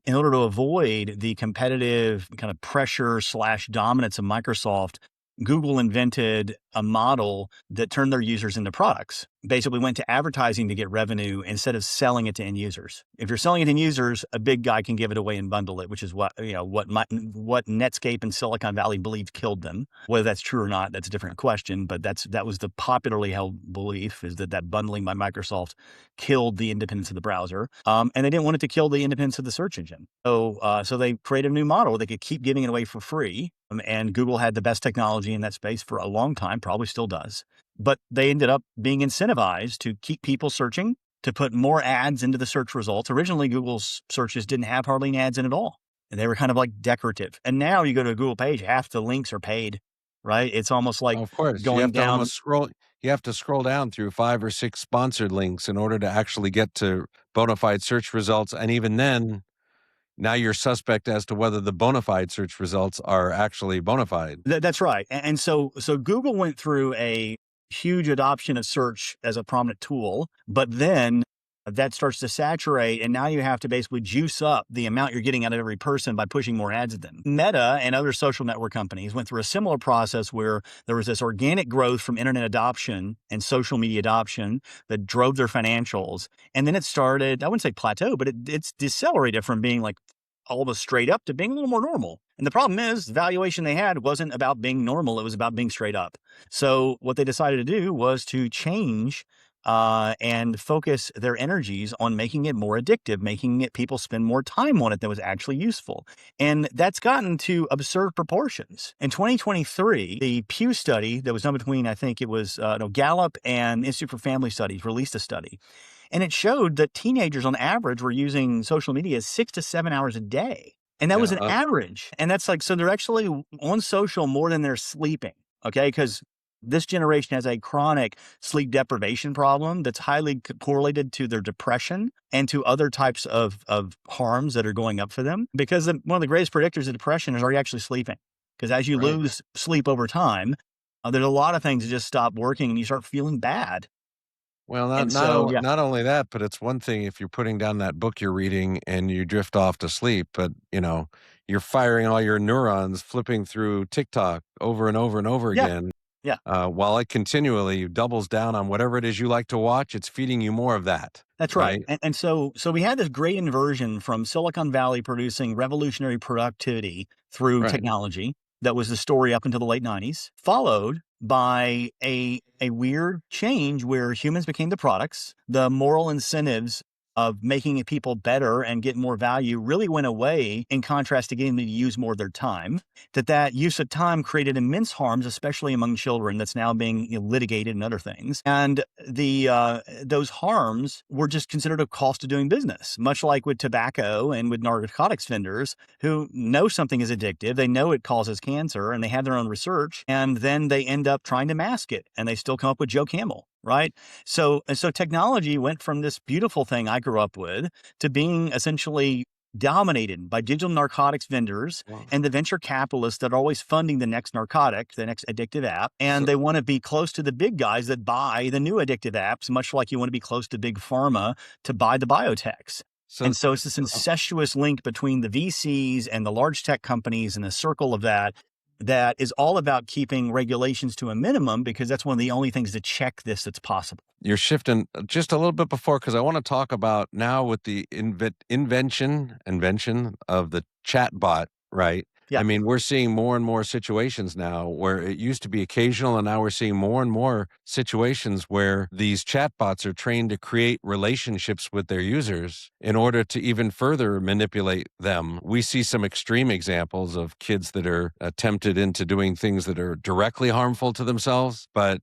in order to avoid the competitive kind of pressure / dominance of Microsoft, Google invented a model that turned their users into products. Basically went to advertising to get revenue instead of selling it to end users. If you're selling it to end users, a big guy can give it away and bundle it, which is what Netscape and Silicon Valley believed killed them. Whether that's true or not, that's a different question. But that was the popularly held belief, is that bundling by Microsoft killed the independence of the browser. And they didn't want it to kill the independence of the search engine. So they created a new model where they could keep giving it away for free. And Google had the best technology in that space for a long time, probably still does. But they ended up being incentivized to keep people searching, to put more ads into the search results. Originally, Google's searches didn't have hardly any ads in at all. And they were kind of like decorative. And now you go to a Google page, half the links are paid, right? It's almost like Of course, you going have to down. almost scroll. You have to scroll down through 5 or 6 sponsored links in order to actually get to bona fide search results. And even then, now you're suspect as to whether the bona fide search results are actually bona fide. That's right. And so Google went through a huge adoption of search as a prominent tool, but then that starts to saturate, and now you have to basically juice up the amount you're getting out of every person by pushing more ads at them. Meta and other social network companies went through a similar process where there was this organic growth from internet adoption and social media adoption that drove their financials. And then it started, I wouldn't say plateau, but it's decelerated from being like almost straight up to being a little more normal. And the problem is the valuation they had wasn't about being normal. It was about being straight up. So what they decided to do was to change and focus their energies on making it more addictive, making it people spend more time on it that was actually useful. And that's gotten to absurd proportions. In 2023, the Pew study that was done between, I think it was Gallup and Institute for Family Studies released a study. And it showed that teenagers on average were using social media 6 to 7 hours a day. And that was an average. And that's like, so they're actually on social more than they're sleeping. Okay. Because this generation has a chronic sleep deprivation problem that's highly correlated to their depression and to other types of harms that are going up for them. Because one of the greatest predictors of depression is, are you actually sleeping? Because as you lose sleep over time, there's a lot of things that just stop working and you start feeling bad. Well, not only that, but it's one thing if you're putting down that book you're reading and you drift off to sleep, but you're firing all your neurons, flipping through TikTok over and over and over again. Yeah. While it continually doubles down on whatever it is you like to watch, it's feeding you more of that. That's right. And so we had this great inversion from Silicon Valley producing revolutionary productivity through technology. That was the story up until the late 90s, followed by a weird change where humans became the products. The moral incentives of making people better and get more value really went away, in contrast to getting them to use more of their time. That use of time created immense harms, especially among children, that's now being litigated and other things. And those harms were just considered a cost of doing business, much like with tobacco and with narcotics vendors who know something is addictive. They know it causes cancer and they have their own research, and then they end up trying to mask it and they still come up with Joe Camel. Right. So technology went from this beautiful thing I grew up with to being essentially dominated by digital narcotics vendors and the venture capitalists that are always funding the next narcotic, the next addictive app. And they want to be close to the big guys that buy the new addictive apps, much like you want to be close to big pharma to buy the biotechs. And so it's this incestuous link between the VCs and the large tech companies and the circle of that is all about keeping regulations to a minimum, because that's one of the only things to check this that's possible. You're shifting just a little bit before, because I want to talk about now with the invention of the chat bot, right? Yeah. I mean, we're seeing more and more situations now where it used to be occasional, and now we're seeing more and more situations where these chatbots are trained to create relationships with their users in order to even further manipulate them. We see some extreme examples of kids that are tempted into doing things that are directly harmful to themselves. But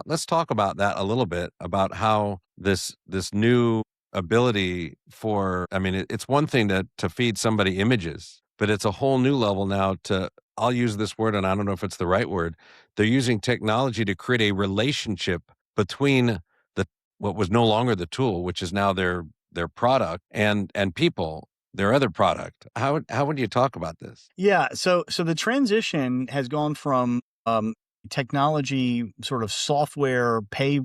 let's talk about that a little bit, about how this new ability for, I mean, it's one thing to feed somebody images, but it's a whole new level now to, I'll use this word and I don't know if it's the right word. They're using technology to create a relationship between the, what was no longer the tool, which is now their product, and people, their other product. How would you talk about this? Yeah. So the transition has gone from technology, sort of software, pay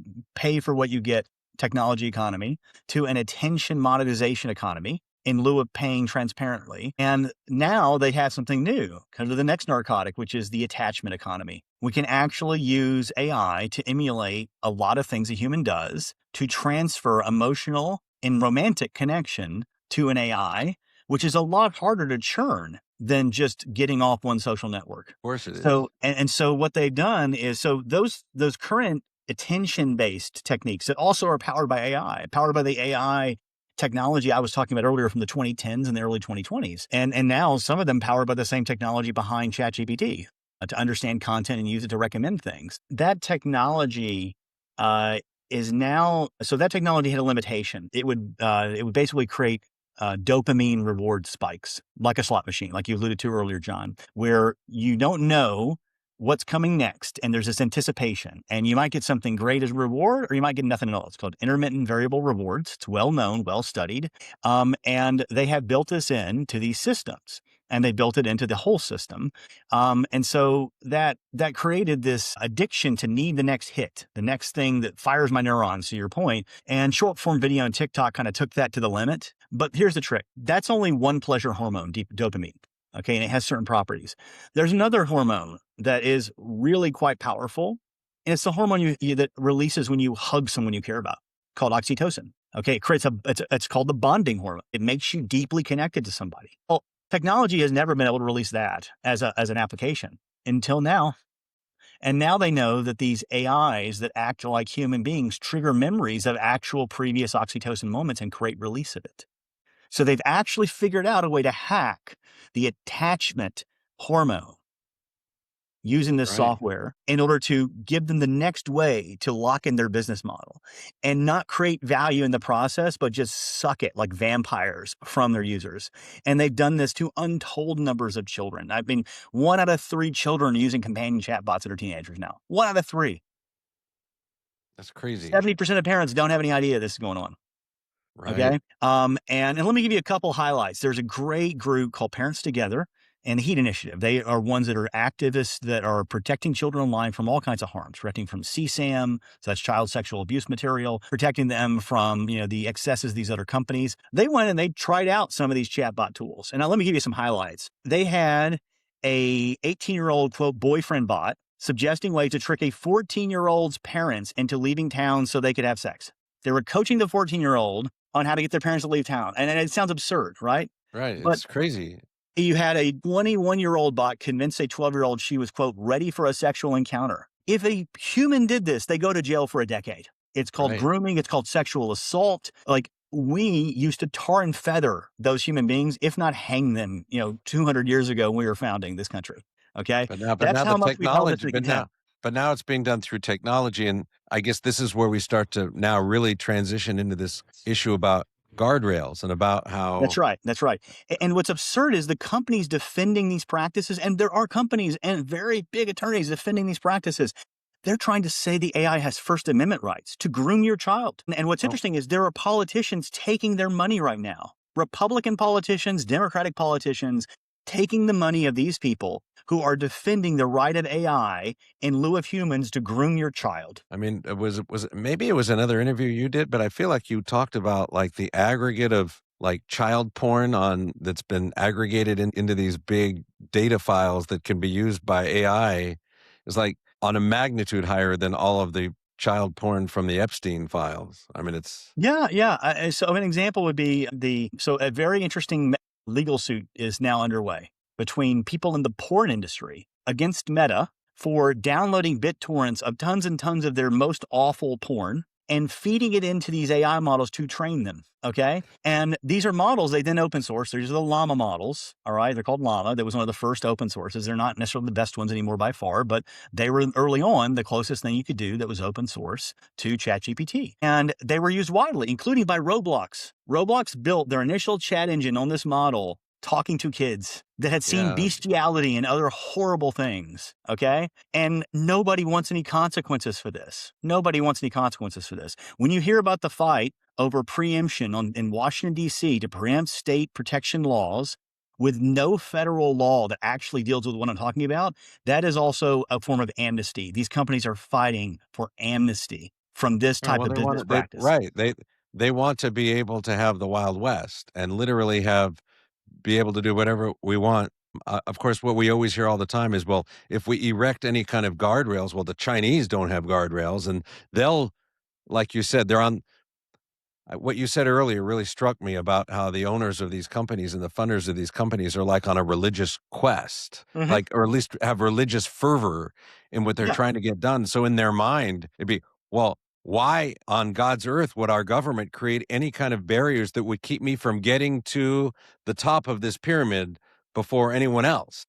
for what you get technology economy, to an attention monetization economy in lieu of paying transparently. And now they have something new, kind of the next narcotic, which is the attachment economy. We can actually use AI to emulate a lot of things a human does to transfer emotional and romantic connection to an AI, which is a lot harder to churn than just getting off one social network. Of course it is. So what they've done is, so those current attention-based techniques that also are powered by AI, powered by the AI technology I was talking about earlier from the 2010s and the early 2020s. And now some of them powered by the same technology behind ChatGPT to understand content and use it to recommend things. That technology is now, so that technology had a limitation. It would basically create dopamine reward spikes, like a slot machine, like you alluded to earlier, John, where you don't know what's coming next, and there's this anticipation, and you might get something great as a reward, or you might get nothing at all. It's called intermittent variable rewards. It's well known, well studied, and they have built this into these systems, and they built it into the whole system, and so that created this addiction to need the next hit, the next thing that fires my neurons. To your point, and short form video and TikTok kind of took that to the limit. But here's the trick: that's only one pleasure hormone, dopamine. Okay, and it has certain properties. There's another hormone that is really quite powerful, and it's the hormone that releases when you hug someone you care about, called oxytocin. Okay, it creates it's called the bonding hormone. It makes you deeply connected to somebody. Well, technology has never been able to release that as an application until now. And now they know that these AIs that act like human beings trigger memories of actual previous oxytocin moments and create release of it. So they've actually figured out a way to hack the attachment hormone using this Right. software in order to give them the next way to lock in their business model and not create value in the process, but just suck it like vampires from their users. And they've done this to untold numbers of children. I mean, 1 out of 3 children are using companion chatbots that are teenagers now. 1 out of 3. That's crazy. 70% of parents don't have any idea this is going on. Right. Okay. And let me give you a couple highlights. There's a great group called Parents Together and the Heat Initiative. They are ones that are activists that are protecting children online from all kinds of harms, protecting from CSAM, so that's child sexual abuse material, protecting them from, the excesses of these other companies. They went and they tried out some of these chatbot tools. And now let me give you some highlights. They had a 18-year-old, quote, boyfriend bot suggesting ways to trick a 14-year-old's parents into leaving town so they could have sex. They were coaching the 14-year-old on how to get their parents to leave town. And it sounds absurd, right? Right. But It's crazy. you had a 21-year-old bot convince a 12-year-old she was, quote, ready for a sexual encounter. If a human did this, they go to jail for a decade. It's called Right. grooming. It's called sexual assault. Like, we used to tar and feather those human beings, if not hang them, 200 years ago when we were founding this country. Okay. But That's now the how much we held it technology, to contempt. but now it's being done through technology, and I guess this is where we start to now really transition into this issue about guardrails and about how. That's right. That's right. And what's absurd is the companies defending these practices, and there are companies and very big attorneys defending these practices. They're trying to say the AI has First Amendment rights to groom your child. And what's Oh, interesting is there are politicians taking their money right now. Republican politicians, Democratic politicians, taking the money of these people who are defending the right of AI in lieu of humans to groom your child. I mean, maybe it was another interview you did, but I feel like you talked about like the aggregate of like child porn on that's been aggregated into these big data files that can be used by AI is like on a magnitude higher than all of the child porn from the Epstein files. I mean, it's Yeah, yeah. So an example would be so a very interesting legal suit is now underway. between people in the porn industry against Meta for downloading BitTorrents of tons and tons of their most awful porn and feeding it into these AI models to train them. Okay. And these are models they then open source. These are the Llama models. All right. They're called Llama. That was one of the first open sources. They're not necessarily the best ones anymore by far, but they were early on the closest thing you could do that was open source to ChatGPT. And they were used widely, including by Roblox. Roblox built their initial chat engine on this model talking to kids that had seen Yeah. bestiality and other horrible things. Okay. And nobody wants any consequences for this. Nobody wants any consequences for this. When you hear about the fight over preemption in Washington, D.C. to preempt state protection laws with no federal law that actually deals with what I'm talking about, that is also a form of amnesty. These companies are fighting for amnesty from this Oh, type well, of they want business to, they practice. right. They want to be able to have the Wild West and literally be able to do whatever we want. Of course, what we always hear all the time is, well, if we erect any kind of guardrails, well, the Chinese don't have guardrails, and they'll, like you said, they're on. What you said earlier really struck me about how the owners of these companies and the funders of these companies are like on a religious quest, Mhm. like, or at least have religious fervor in what they're Yeah. trying to get done. So in their mind, it'd be, well, why on God's earth would our government create any kind of barriers that would keep me from getting to the top of this pyramid before anyone else?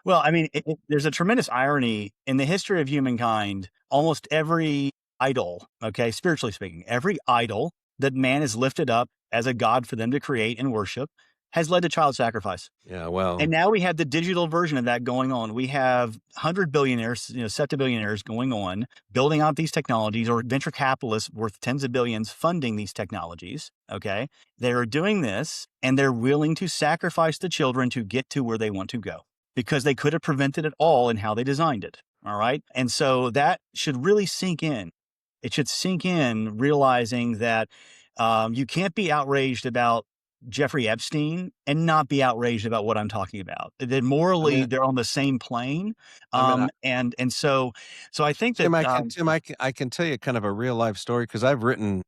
Well, I mean, there's a tremendous irony in the history of humankind. Almost every idol, okay, spiritually speaking, every idol that man has lifted up as a god for them to create and worship has led to child sacrifice. Yeah, well, And now we have the digital version of that going on. We have 100 billionaires, septibillionaires going on, building out these technologies, or venture capitalists worth tens of billions funding these technologies. Okay. They're doing this and they're willing to sacrifice the children to get to where they want to go because they could have prevented it all in how they designed it. All right. And so that should really sink in. It should sink in realizing that you can't be outraged about Jeffrey Epstein and not be outraged about what I'm talking about. That I morally mean, they're on the same plane. I mean, And so I think that Tim, I can tell you kind of a real life story because I've written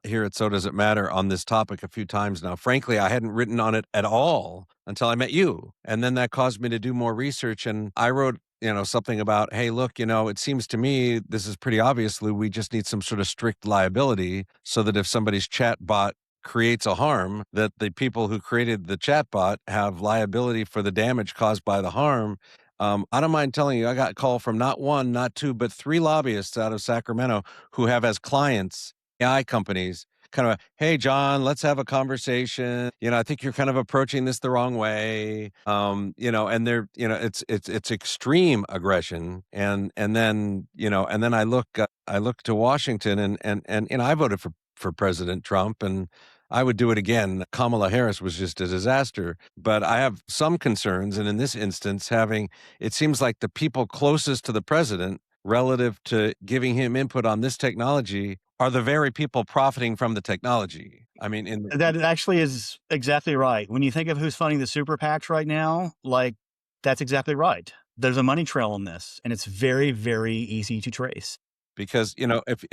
here at So Does It Matter on this topic a few times now. Frankly, I hadn't written on it at all until I met you. And then that caused me to do more research. And I wrote, something about, hey, look, it seems to me this is pretty obviously we just need some sort of strict liability so that if somebody's chat bot creates a harm, that the people who created the chatbot have liability for the damage caused by the harm. I don't mind telling you, I got a call from not one, not two, but three lobbyists out of Sacramento who have as clients AI companies. Kind of, hey, John, let's have a conversation. I think you're kind of approaching this the wrong way. And they're, it's extreme aggression. And then I look to Washington and I voted for President Trump, and I would do it again. Kamala Harris was just a disaster, but I have some concerns. And in this instance, it seems like the people closest to the president relative to giving him input on this technology are the very people profiting from the technology. I mean, that actually is exactly right. When you think of who's funding the super PACs right now, like that's exactly right. There's a money trail on this, and it's very, very easy to trace. because if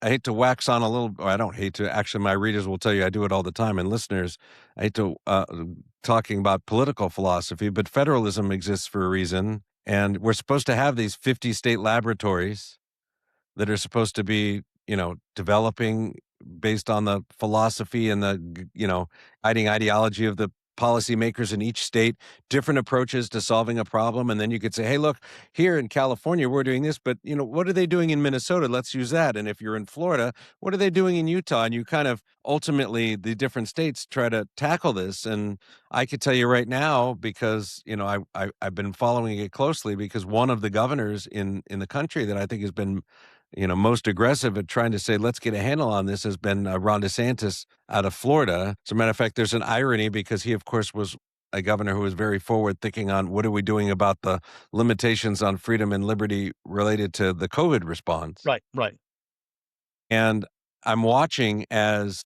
I hate to wax on a little, or I don't hate to. Actually, my readers will tell you I do it all the time, and listeners, I hate to talking about political philosophy, but federalism exists for a reason, and we're supposed to have these 50 state laboratories that are supposed to be, developing based on the philosophy and the, guiding ideology of the policymakers in each state, different approaches to solving a problem. And then you could say, hey, look, here in California, we're doing this, but, what are they doing in Minnesota? Let's use that. And if you're in Florida, what are they doing in Utah? And you kind of ultimately, the different states try to tackle this. And I could tell you right now, because, I've been following it closely, because one of the governors in the country that I think has been most aggressive at trying to say, let's get a handle on this has been Ron DeSantis out of Florida. As a matter of fact, there's an irony because he, of course, was a governor who was very forward thinking on what are we doing about the limitations on freedom and liberty related to the COVID response. Right, right. And I'm watching as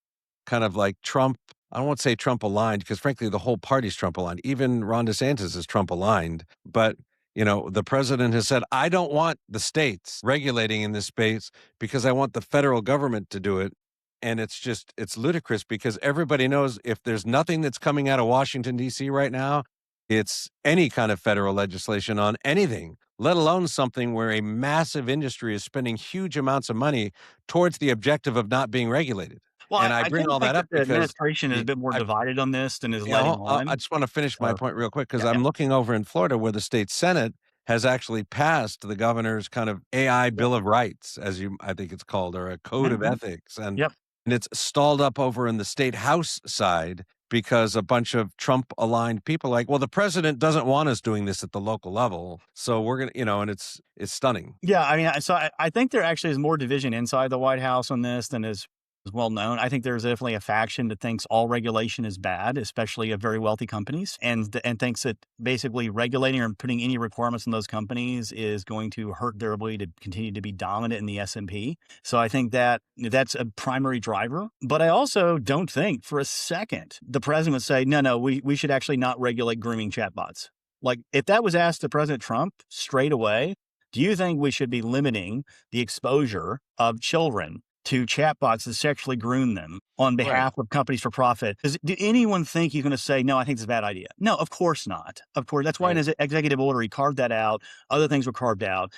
kind of like Trump, I don't want to say Trump aligned, because frankly, the whole party's Trump aligned. Even Ron DeSantis is Trump aligned. But, the president has said, I don't want the states regulating in this space because I want the federal government to do it. And it's ludicrous because everybody knows if there's nothing that's coming out of Washington, D.C. right now, it's any kind of federal legislation on anything, let alone something where a massive industry is spending huge amounts of money towards the objective of not being regulated. Well, And I I bring tend to all think that that up the because administration is a bit more I divided on this than is you know, letting I on. just want to finish my So, point real quick because yeah, yeah, I'm looking over in Florida where the state Senate has actually passed the governor's kind of AI yep, Bill of Rights, I think it's called, or a code of mhm, ethics. yep. And it's stalled up over in the state House side because a bunch of Trump aligned people like, well, the president doesn't want us doing this at the local level. So we're going to, and it's stunning. Yeah, I mean, I think there actually is more division inside the White House on this than is well known. I think there's definitely a faction that thinks all regulation is bad, especially of very wealthy companies, and thinks that basically regulating or putting any requirements on those companies is going to hurt their ability to continue to be dominant in the S&P. So I think that that's a primary driver. But I also don't think for a second the president would say, no, we should actually not regulate grooming chatbots. Like if that was asked to President Trump straight away, do you think we should be limiting the exposure of children to chatbots to sexually groom them on Right. behalf of companies for profit? Do anyone think he's going to say, no, I think it's a bad idea? No, of course not. Of course. That's why in Right. his executive order, he carved that out. Other things were carved out.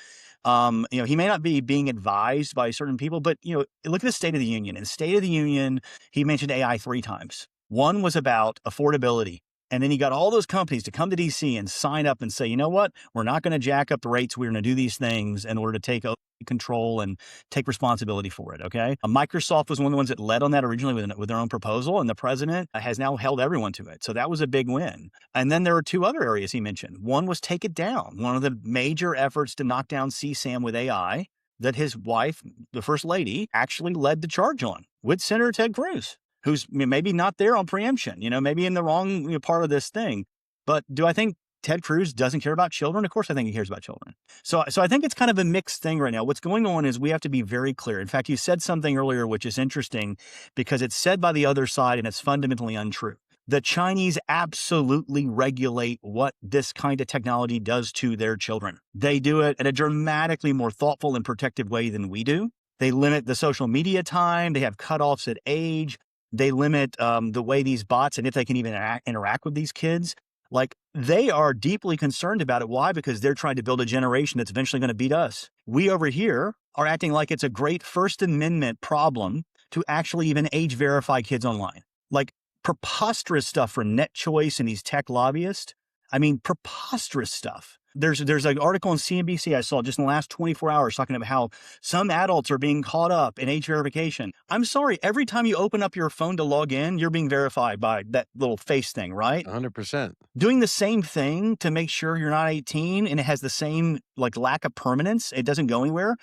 He may not be being advised by certain people, but, look at the State of the Union. In the State of the Union, he mentioned AI 3 times. One was about affordability. And then he got all those companies to come to DC and sign up and say, you know what? We're not going to jack up the rates. We're going to do these things in order to take control and take responsibility for it. Okay. Microsoft was one of the ones that led on that originally with their own proposal. And the president has now held everyone to it. So that was a big win. And then there are 2 other areas he mentioned. One was take it down. One of the major efforts to knock down CSAM with AI that his wife, the first lady, actually led the charge on with Senator Ted Cruz, who's maybe not there on preemption, maybe in the wrong part of this thing. But do I think Ted Cruz doesn't care about children? Of course, I think he cares about children. So I think it's kind of a mixed thing right now. What's going on is we have to be very clear. In fact, you said something earlier, which is interesting because it's said by the other side and it's fundamentally untrue. The Chinese absolutely regulate what this kind of technology does to their children. They do it in a dramatically more thoughtful and protective way than we do. They limit the social media time. They have cutoffs at age. They limit the way these bots and if they can even interact with these kids. Like they are deeply concerned about it. Why? Because they're trying to build a generation that's eventually going to beat us. We over here are acting like it's a great First Amendment problem to actually even age verify kids online. Like preposterous stuff from Net Choice and these tech lobbyists. I mean, preposterous stuff. There's an article on CNBC I saw just in the last 24 hours talking about how some adults are being caught up in age verification. I'm sorry, every time you open up your phone to log in, you're being verified by that little face thing, right? 100%. Doing the same thing to make sure you're not 18 and it has the same lack of permanence. It doesn't go anywhere.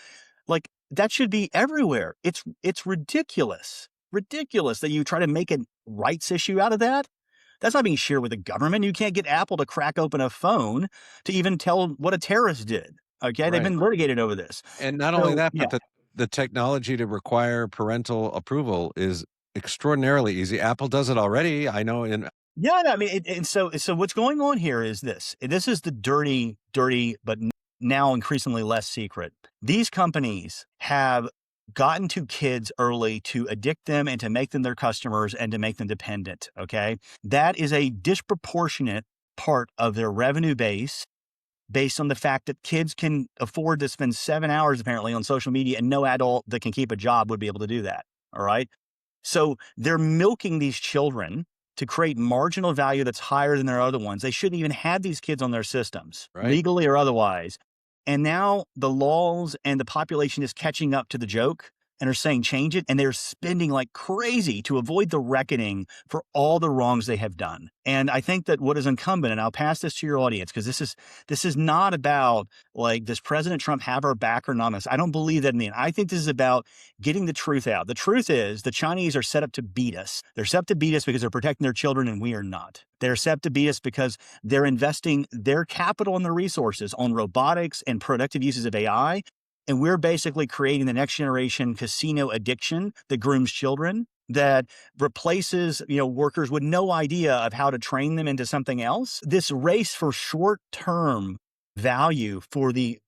Like that should be everywhere. It's ridiculous that you try to make a rights issue out of that. That's not being shared with the government. You can't get Apple to crack open a phone to even tell what a terrorist did. Okay. They've Right. been litigated over this. And not only So, that, yeah. but the technology to require parental approval is extraordinarily easy. Apple does it already. I know Yeah. I mean, and so what's going on here is this. This is the dirty, but now increasingly less secret. These companies have gotten to kids early to addict them and to make them their customers and to make them dependent. Okay. That is a disproportionate part of their revenue base based on the fact that kids can afford to spend 7 hours apparently on social media and no adult that can keep a job would be able to do that. All right. So they're milking these children to create marginal value that's higher than their other ones. They shouldn't even have these kids on their systems, right. legally or otherwise. And now the laws and the population is catching up to the joke and are saying change it. And they're spending like crazy to avoid the reckoning for all the wrongs they have done. And I think that what is incumbent, and I'll pass this to your audience, because this is not about like, does President Trump have our back or not? I don't believe that in the end. I think this is about getting the truth out. The truth is the Chinese are set up to beat us. They're set up to beat us because they're protecting their children and we are not. They're set up to beat us because they're investing their capital and their resources on robotics and productive uses of AI. And we're basically creating the next generation casino addiction that grooms children, that replaces, workers with no idea of how to train them into something else. This race for short-term value for the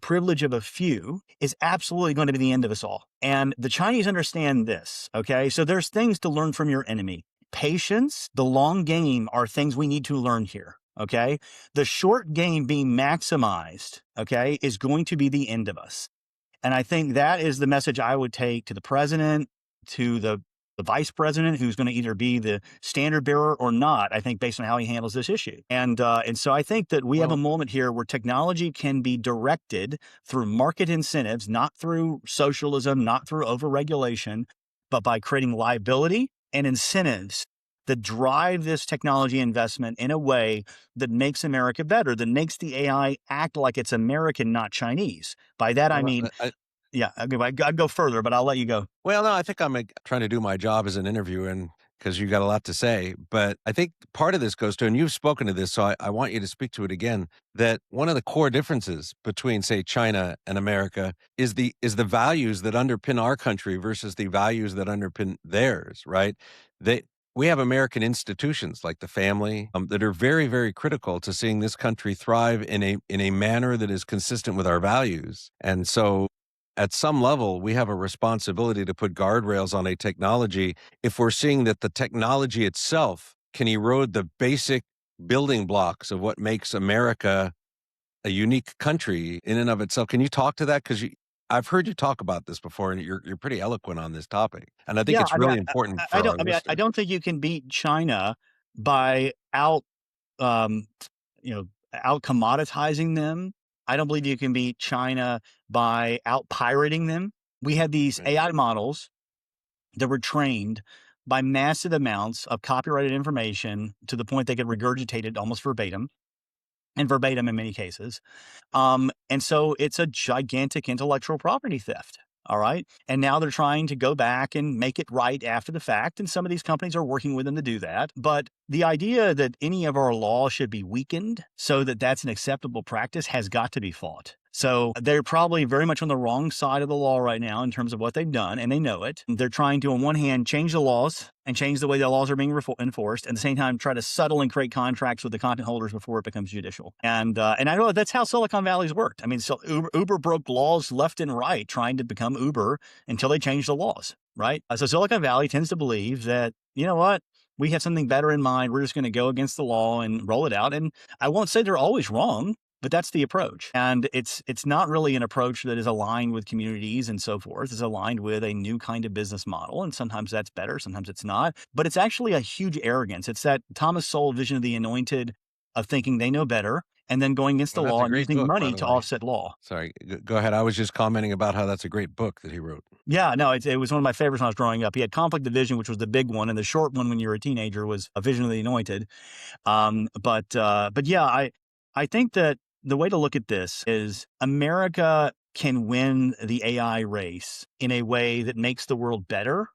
privilege of a few is absolutely going to be the end of us all. And the Chinese understand this. Okay. So there's things to learn from your enemy. Patience, the long game are things we need to learn here. Okay. The short game being maximized, okay, is going to be the end of us. And I think that is the message I would take to the president, to the vice president, who's going to either be the standard bearer or not, I think, based on how he handles this issue. And so I think that we have a Well, moment here where technology can be directed through market incentives, not through socialism, not through overregulation, but by creating liability and incentives that drive this technology investment in a way that makes America better, that makes the AI act like it's American, not Chinese. By that, I well, mean, yeah, I'd go further, but I'll let you go. Well, no, I think I'm trying to do my job as an interviewer, and because you got a lot to say. But I think part of this goes to, and you've spoken to this, so I want you to speak to it again. That one of the core differences between, say, China and America is the values that underpin our country versus the values that underpin theirs. Right? They We have American institutions like the family that are very, very critical to seeing this country thrive in a manner that is consistent with our values. And so at some level, we have a responsibility to put guardrails on a technology if we're seeing that the technology itself can erode the basic building blocks of what makes America a unique country in and of itself. Can you talk to that? Because I've heard you talk about this before, and you're pretty eloquent on this topic, and I think Yeah, it's really important I for don't. our I listeners. don't think you can beat China by um, out commoditizing them. I don't believe you can beat China by out pirating them. We had these Right. AI models that were trained by massive amounts of copyrighted information to the point they could regurgitate it almost verbatim, and verbatim in many cases. And so it's a gigantic intellectual property theft. All right. And now they're trying to go back and make it right after the fact. And some of these companies are working with them to do that. But the idea that any of our law should be weakened so that that's an acceptable practice has got to be fought. So they're probably very much on the wrong side of the law right now in terms of what they've done, and they know it. They're trying to, on one hand, change the laws and change the way the laws are being enforced, at the same time, try to settle and create contracts with the content holders before it becomes judicial. And I know that's how Silicon Valley's worked. I mean, so Uber broke laws left and right trying to become Uber until they changed the laws, right? So Silicon Valley tends to believe that, you know what? We have something better in mind. We're just going to go against the law and roll it out. And I won't say they're always wrong, but that's the approach. And it's not really an approach that is aligned with communities and so forth. It's aligned with a new kind of business model. And sometimes that's better, sometimes it's not. But it's actually a huge arrogance. It's that Thomas Sowell vision of the anointed of thinking they know better and then going against Well, the that's law a and great using book, by money the to way. offset law. Sorry, go ahead. I was just commenting about how that's a great book that he wrote. Yeah, no, it was one of my favorites when I was growing up. He had Conflict of Vision, which was the big one, and the short one when you were a teenager was A Vision of the Anointed. But yeah, I think that the way to look at this is America can win the AI race in a way that makes the world better.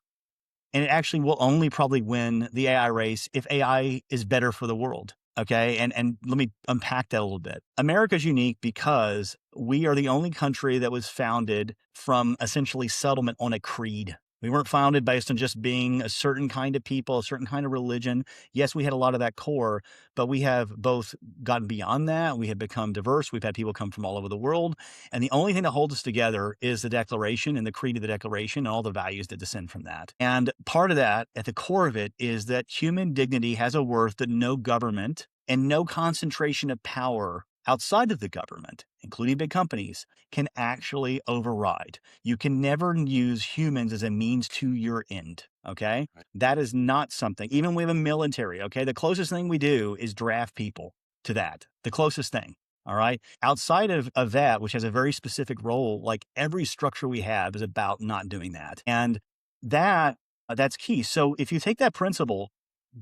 And it actually will only probably win the AI race if AI is better for the world. Okay. And let me unpack that a little bit. America's unique because we are the only country that was founded from essentially settlement on a creed. We weren't founded based on just being a certain kind of people, a certain kind of religion. Yes, we had a lot of that core, but we have both gotten beyond that. We have become diverse. We've had people come from all over the world. And the only thing that holds us together is the Declaration and the creed of the Declaration and all the values that descend from that. And part of that, at the core of it, is that human dignity has a worth that no government and no concentration of power outside of the government, including big companies, can actually override. You can never use humans as a means to your end. Okay. Right. That is not something, even we have a military. Okay. The closest thing we do is draft people to that. The closest thing. All right. Outside of that, which has a very specific role, like every structure we have is about not doing that. And that's key. So if you take that principle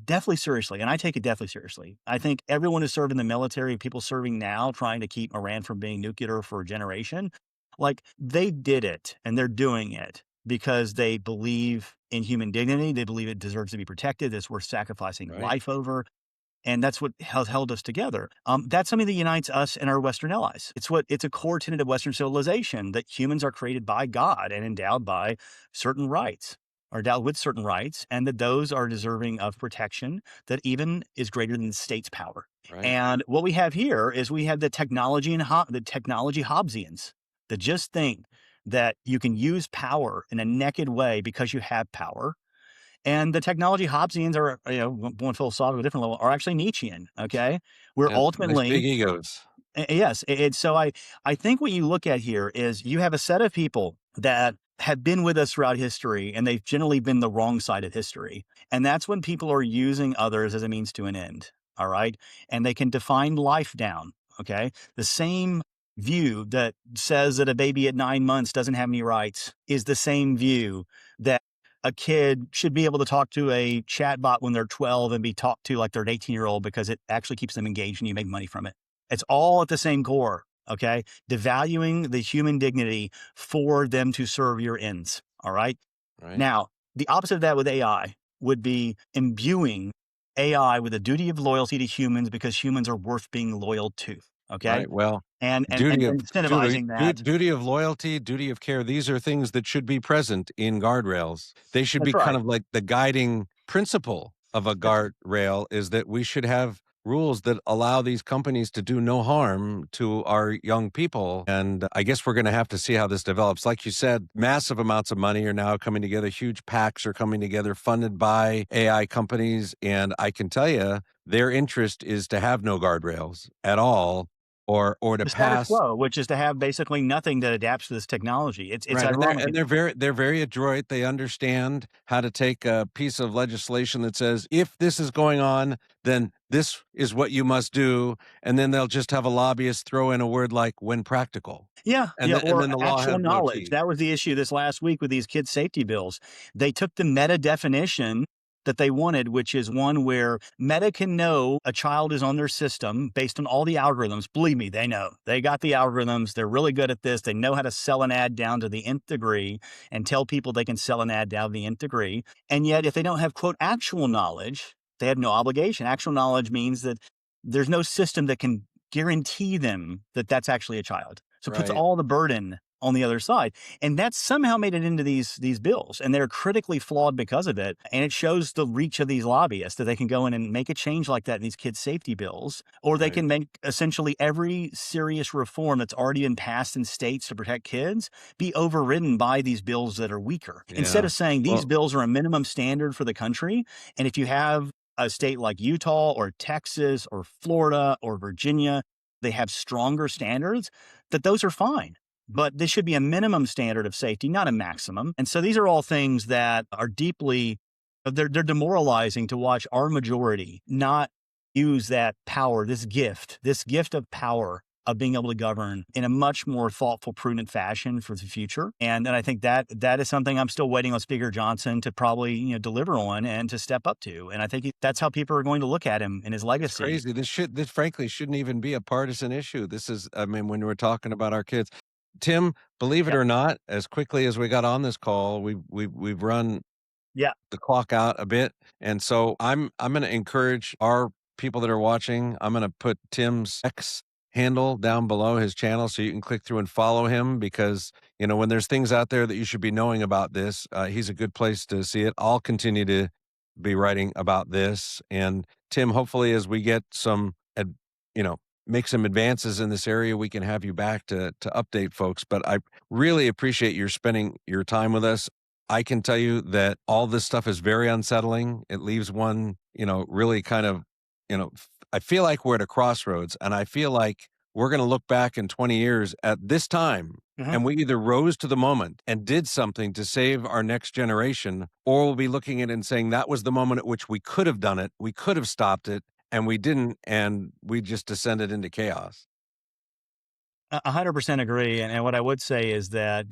definitely seriously, and I take it definitely seriously. I think everyone who served in the military, people serving now, trying to keep Iran from being nuclear for a generation, like they did it and they're doing it because they believe in human dignity. They believe it deserves to be protected. It's worth sacrificing Right. life over. And that's what has held us together. That's something that unites us and our Western allies. It's a core tenet of Western civilization that humans are created by God and endowed by certain rights, are endowed with certain rights, and that those are deserving of protection that even is greater than the state's power. Right. And what we have here is we have the technology and the technology Hobbesians that just think that you can use power in a naked way because you have power And the technology Hobbesians are, one philosophical, different level, are actually Nietzschean. Okay. We're Yeah, nice big ultimately, egos. yes. So I think what you look at here is you have a set of people that have been with us throughout history, and they've generally been the wrong side of history. And that's when people are using others as a means to an end. All right. And they can define life down. Okay. The same view that says that a baby at 9 months doesn't have any rights is the same view that a kid should be able to talk to a chatbot when they're 12 and be talked to like they're an 18-year-old because it actually keeps them engaged and you make money from it. It's all at the same core. Okay. Devaluing the human dignity for them to serve your ends. All right. Right. Now, the opposite of that with AI would be imbuing AI with a duty of loyalty to humans because humans are worth being loyal to. Okay. Right. Well, And incentivizing that. duty of loyalty, duty of care. These are things that should be present in guardrails. They should That's be kind right. of like the guiding principle of a That's guardrail is that we should have rules that allow these companies to do no harm to our young people. And I guess we're going to have to see how this develops. Like you said, massive amounts of money are now coming together. Huge PACs are coming together funded by AI companies. And I can tell you, their interest is to have no guardrails at all or to the status pass. quo, which is to have basically nothing that adapts to this technology. It's Right, and ironic. they're very adroit. They understand how to take a piece of legislation that says, if this is going on, then this is what you must do, and then they'll just have a lobbyist throw in a word like "when practical," Yeah, and yeah, then or the law actual has no knowledge. teeth. That was the issue this last week with these kid safety bills. They took the meta definition that they wanted, which is one where Meta can know a child is on their system based on all the algorithms. Believe me, they know. They got the algorithms. They're really good at this. They know how to sell an ad down to the nth degree and tell people they can sell an ad down to the nth degree. And yet, if they don't have, quote, actual knowledge, they have no obligation. Actual knowledge means that there's no system that can guarantee them that that's actually a child. So it puts Right. all the burden on the other side. And that somehow made it into these bills. And they're critically flawed because of it. And it shows the reach of these lobbyists that they can go in and make a change like that in these kids' safety bills, or they Right. can make essentially every serious reform that's already been passed in states to protect kids be overridden by these bills that are weaker. Instead Yeah. of saying these Well, bills are a minimum standard for the country. And if you have a state like Utah or Texas or Florida or Virginia, they have stronger standards, that those are fine. But this should be a minimum standard of safety, not a maximum. And so these are all things that are deeply, they're demoralizing to watch our majority not use that power, this gift of power of being able to govern in a much more thoughtful, prudent fashion for the future. And I think that is something I'm still waiting on Speaker Johnson to probably, deliver on and to step up to. And I think that's how people are going to look at him and his it's legacy. crazy. This frankly shouldn't even be a partisan issue. This is, I mean, when we're talking about our kids, Tim, believe it Yep. or not, as quickly as we got on this call, we've run Yeah. the clock out a bit. And so I'm going to encourage our people that are watching. I'm going to put Tim's X handle down below his channel so you can click through and follow him because when there's things out there that you should be knowing about this, he's a good place to see it. I'll continue to be writing about this. And Tim, hopefully, as we get you know, make some advances in this area, we can have you back to update folks. But I really appreciate your spending your time with us. I can tell you that all this stuff is very unsettling. It leaves one, really kind of, I feel like we're at a crossroads and I feel like we're going to look back in 20 years at this time Mhm. and we either rose to the moment and did something to save our next generation, or we'll be looking at it and saying that was the moment at which we could have done it. We could have stopped it and we didn't. And we just descended into chaos. 100% agree. And what I would say is that,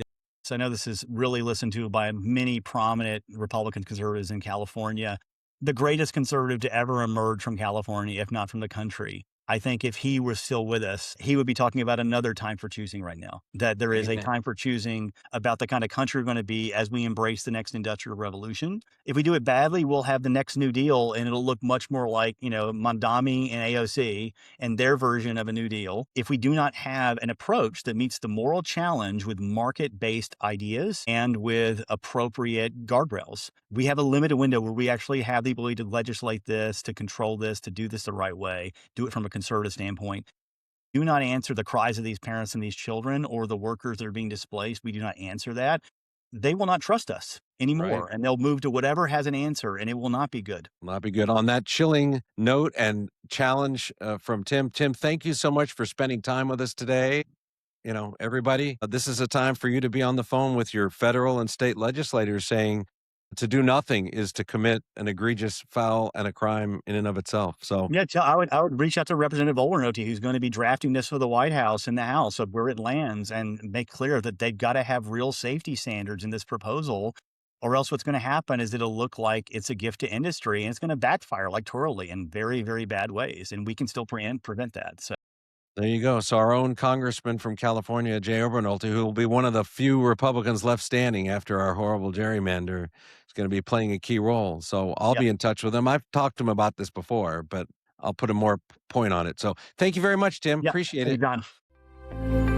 so I know this is really listened to by many prominent Republican conservatives in California, the greatest conservative to ever emerge from California, if not from the country. I think if he were still with us, he would be talking about another time for choosing right now, that there is a Amen. time for choosing about the kind of country we're going to be as we embrace the next industrial revolution. If we do it badly, we'll have the next New Deal and it'll look much more like, Mondami and AOC and their version of a New Deal. If we do not have an approach that meets the moral challenge with market-based ideas and with appropriate guardrails, we have a limited window where we actually have the ability to legislate this, to control this, to do this the right way, do it from a conservative standpoint. Do not answer the cries of these parents and these children or the workers that are being displaced. We do not answer that. They will not trust us. Right. anymore. And they'll move to whatever has an answer, and it will not be good. Not be good. On that chilling note and challenge from Tim. Tim, thank you so much for spending time with us today. Everybody, this is a time for you to be on the phone with your federal and state legislators saying to do nothing is to commit an egregious foul and a crime in and of itself. So Yeah, I would reach out to Representative Olernotty, who's going to be drafting this for the White House and the House of where it lands, and make clear that they've got to have real safety standards in this proposal, or else what's going to happen is it'll look like it's a gift to industry, and it's going to backfire electorally in very, very bad ways, and we can still prevent that. So there you go. So our own congressman from California, Jay Obernolte, who will be one of the few Republicans left standing after our horrible gerrymander, is going to be playing a key role. So I'll yeah, be in touch with him. I've talked to him about this before, but I'll put a more point on it. So thank you very much, Tim. yeah, Appreciate thank you, it. John.